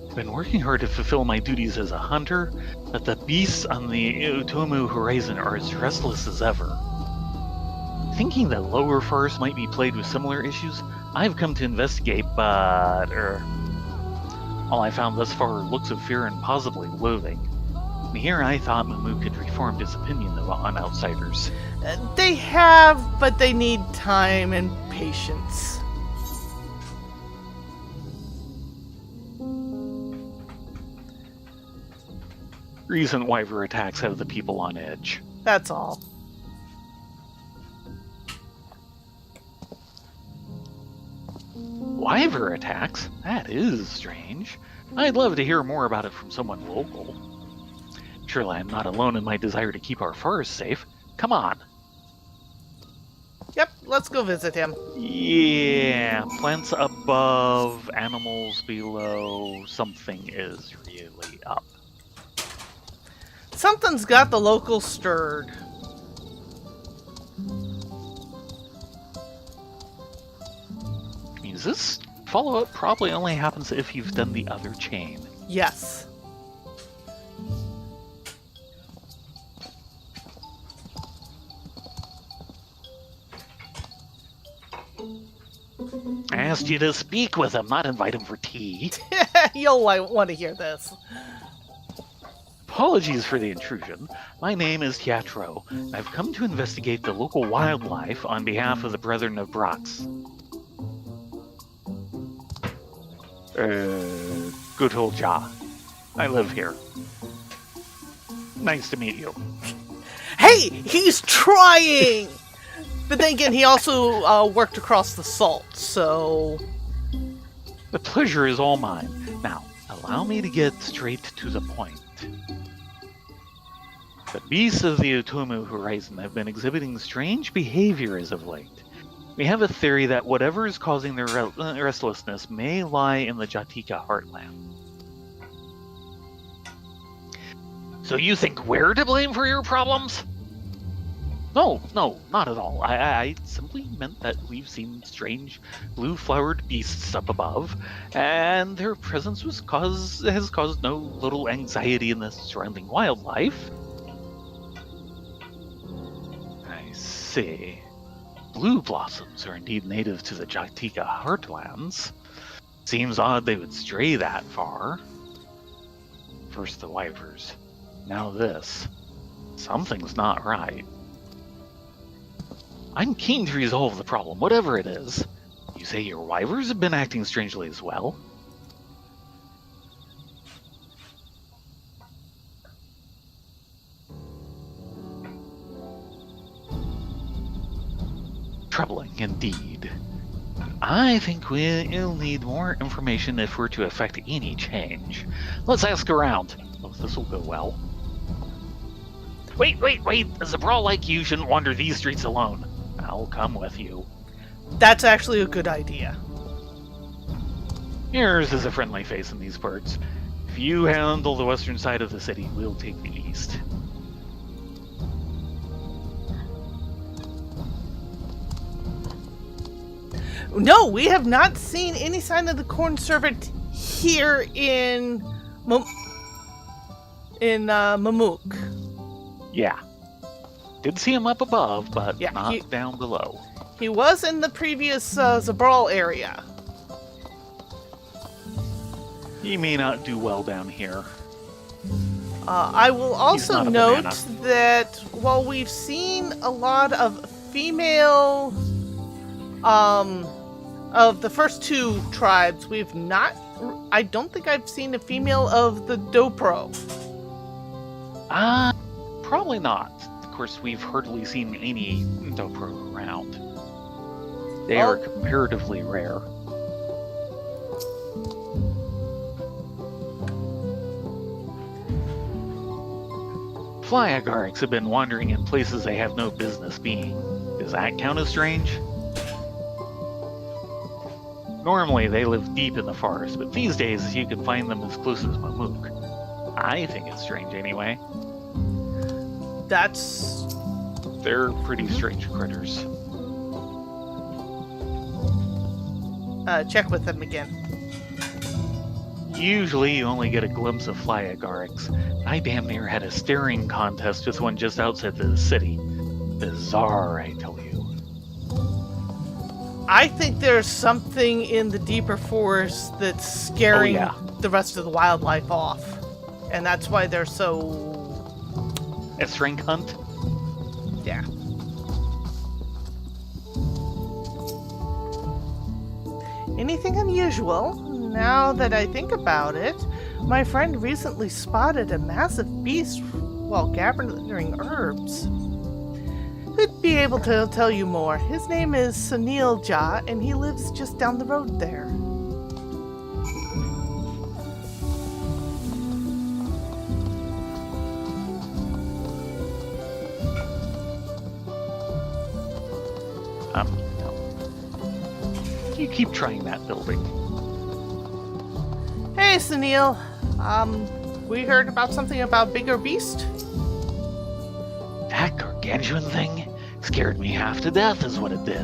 I've been working hard to fulfill my duties as a hunter, but the beasts on the Utomu horizon are as restless as ever. Thinking that lower forests might be plagued with similar issues, I've come to investigate, but, all I found thus far are looks of fear and possibly loathing. And here I thought Mamook had reformed his opinion on outsiders. They have, but they need time and patience. Recent wyver attacks have the people on edge. That's all. Wyver attacks? That is strange. I'd love to hear more about it from someone local. Surely I'm not alone in my desire to keep our forest safe. Come on. Yep, let's go visit him. Yeah, plants above, animals below. Something is really up. Something's got the locals stirred. Means this follow-up probably only happens if you've done the other chain. Yes. I asked you to speak with him, not invite him for tea. You'll want to hear this. Apologies for the intrusion. My name is Teatro. I've come to investigate the local wildlife on behalf of the Brethren of Brox. Good old Ja. I live here. Nice to meet you. Hey, he's trying! But then again, he also worked across the salt, so... The pleasure is all mine. Now, allow me to get straight to the point. The beasts of the Utomu horizon have been exhibiting strange behavior as of late. We have a theory that whatever is causing their restlessness may lie in the Jatika heartland. So you think we're to blame for your problems? No, not at all. I simply meant that we've seen strange blue-flowered beasts up above, and their presence has caused no little anxiety in the surrounding wildlife. I see. Blue blossoms are indeed native to the Jatika heartlands. Seems odd they would stray that far. First the wyvers, now this. Something's not right. I'm keen to resolve the problem, whatever it is. You say your wyvers have been acting strangely as well? Troubling indeed. I think we'll need more information if we're to effect any change. Let's ask around. Oh, this will go well. Wait! A Zabral like you shouldn't wander these streets alone. I'll come with you. That's actually a good idea. Yours is a friendly face in these parts. If you handle the western side of the city, we'll take the east. No, we have not seen any sign of the corn servant here in Mamook. Yeah. Did see him up above, but Yeah, not down below. He was in the previous Zabral area. He may not do well down here. I will also not a note banana. that while we've seen a lot of female of the first two tribes, we've not... I don't think I've seen a female of the Dopro. Probably not. Of course, we've hardly seen any Dobro around. They are comparatively rare. Fly agarics have been wandering in places they have no business being. Does that count as strange? Normally, they live deep in the forest, but these days you can find them as close as Mamook. I think it's strange anyway. That's... They're pretty strange critters. check with them again. Usually you only get a glimpse of flyagarics. I damn near had a staring contest with one just outside the city. Bizarre, I tell you. I think there's something in the deeper forest that's scaring the rest of the wildlife off. And that's why they're so... A string hunt? Yeah. Anything unusual? Now that I think about it, my friend recently spotted a massive beast while gathering herbs. Who'd be able to tell you more? His name is Tuliyollal, and he lives just down the road there. You keep trying that building. Hey, Sunil. We heard about something about bigger beast? That gargantuan thing scared me half to death is what it did.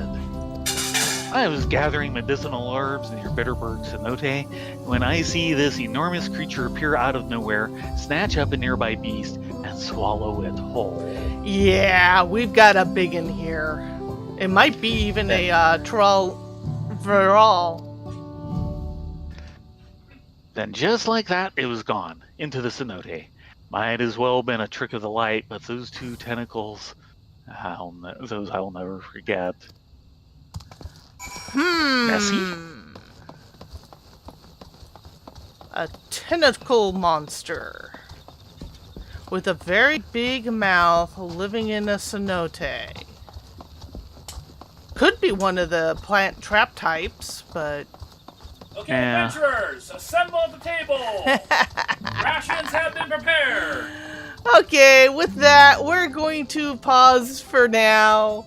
I was gathering medicinal herbs near Bitterberg Cenote when I see this enormous creature appear out of nowhere, snatch up a nearby beast, and swallow it whole. Yeah, we've got a big in here. It might be even a troll viral. Then just like that, it was gone, into the cenote. Might as well been a trick of the light, but those two tentacles, those I'll never forget. Messy? A tentacle monster with a very big mouth living in a cenote. Could be one of the plant trap types, but... Okay, Yeah. adventurers, assemble at the table! Rations have been prepared! Okay, with that, we're going to pause for now.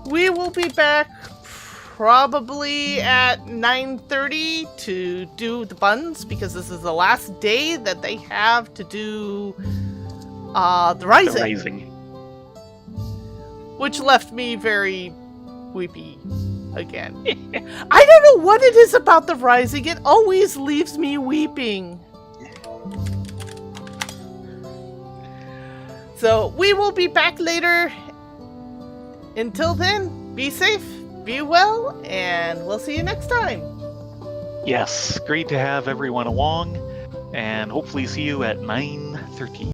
We will be back probably at 9:30 to do the buns, because this is the last day that they have to do the Rising. The Rising. Which left me very weepy again. I don't know what it is about the Rising. It always leaves me weeping. So we will be back later. Until then, be safe, be well, and we'll see you next time. Yes, great to have everyone along, and hopefully see you at 9:30.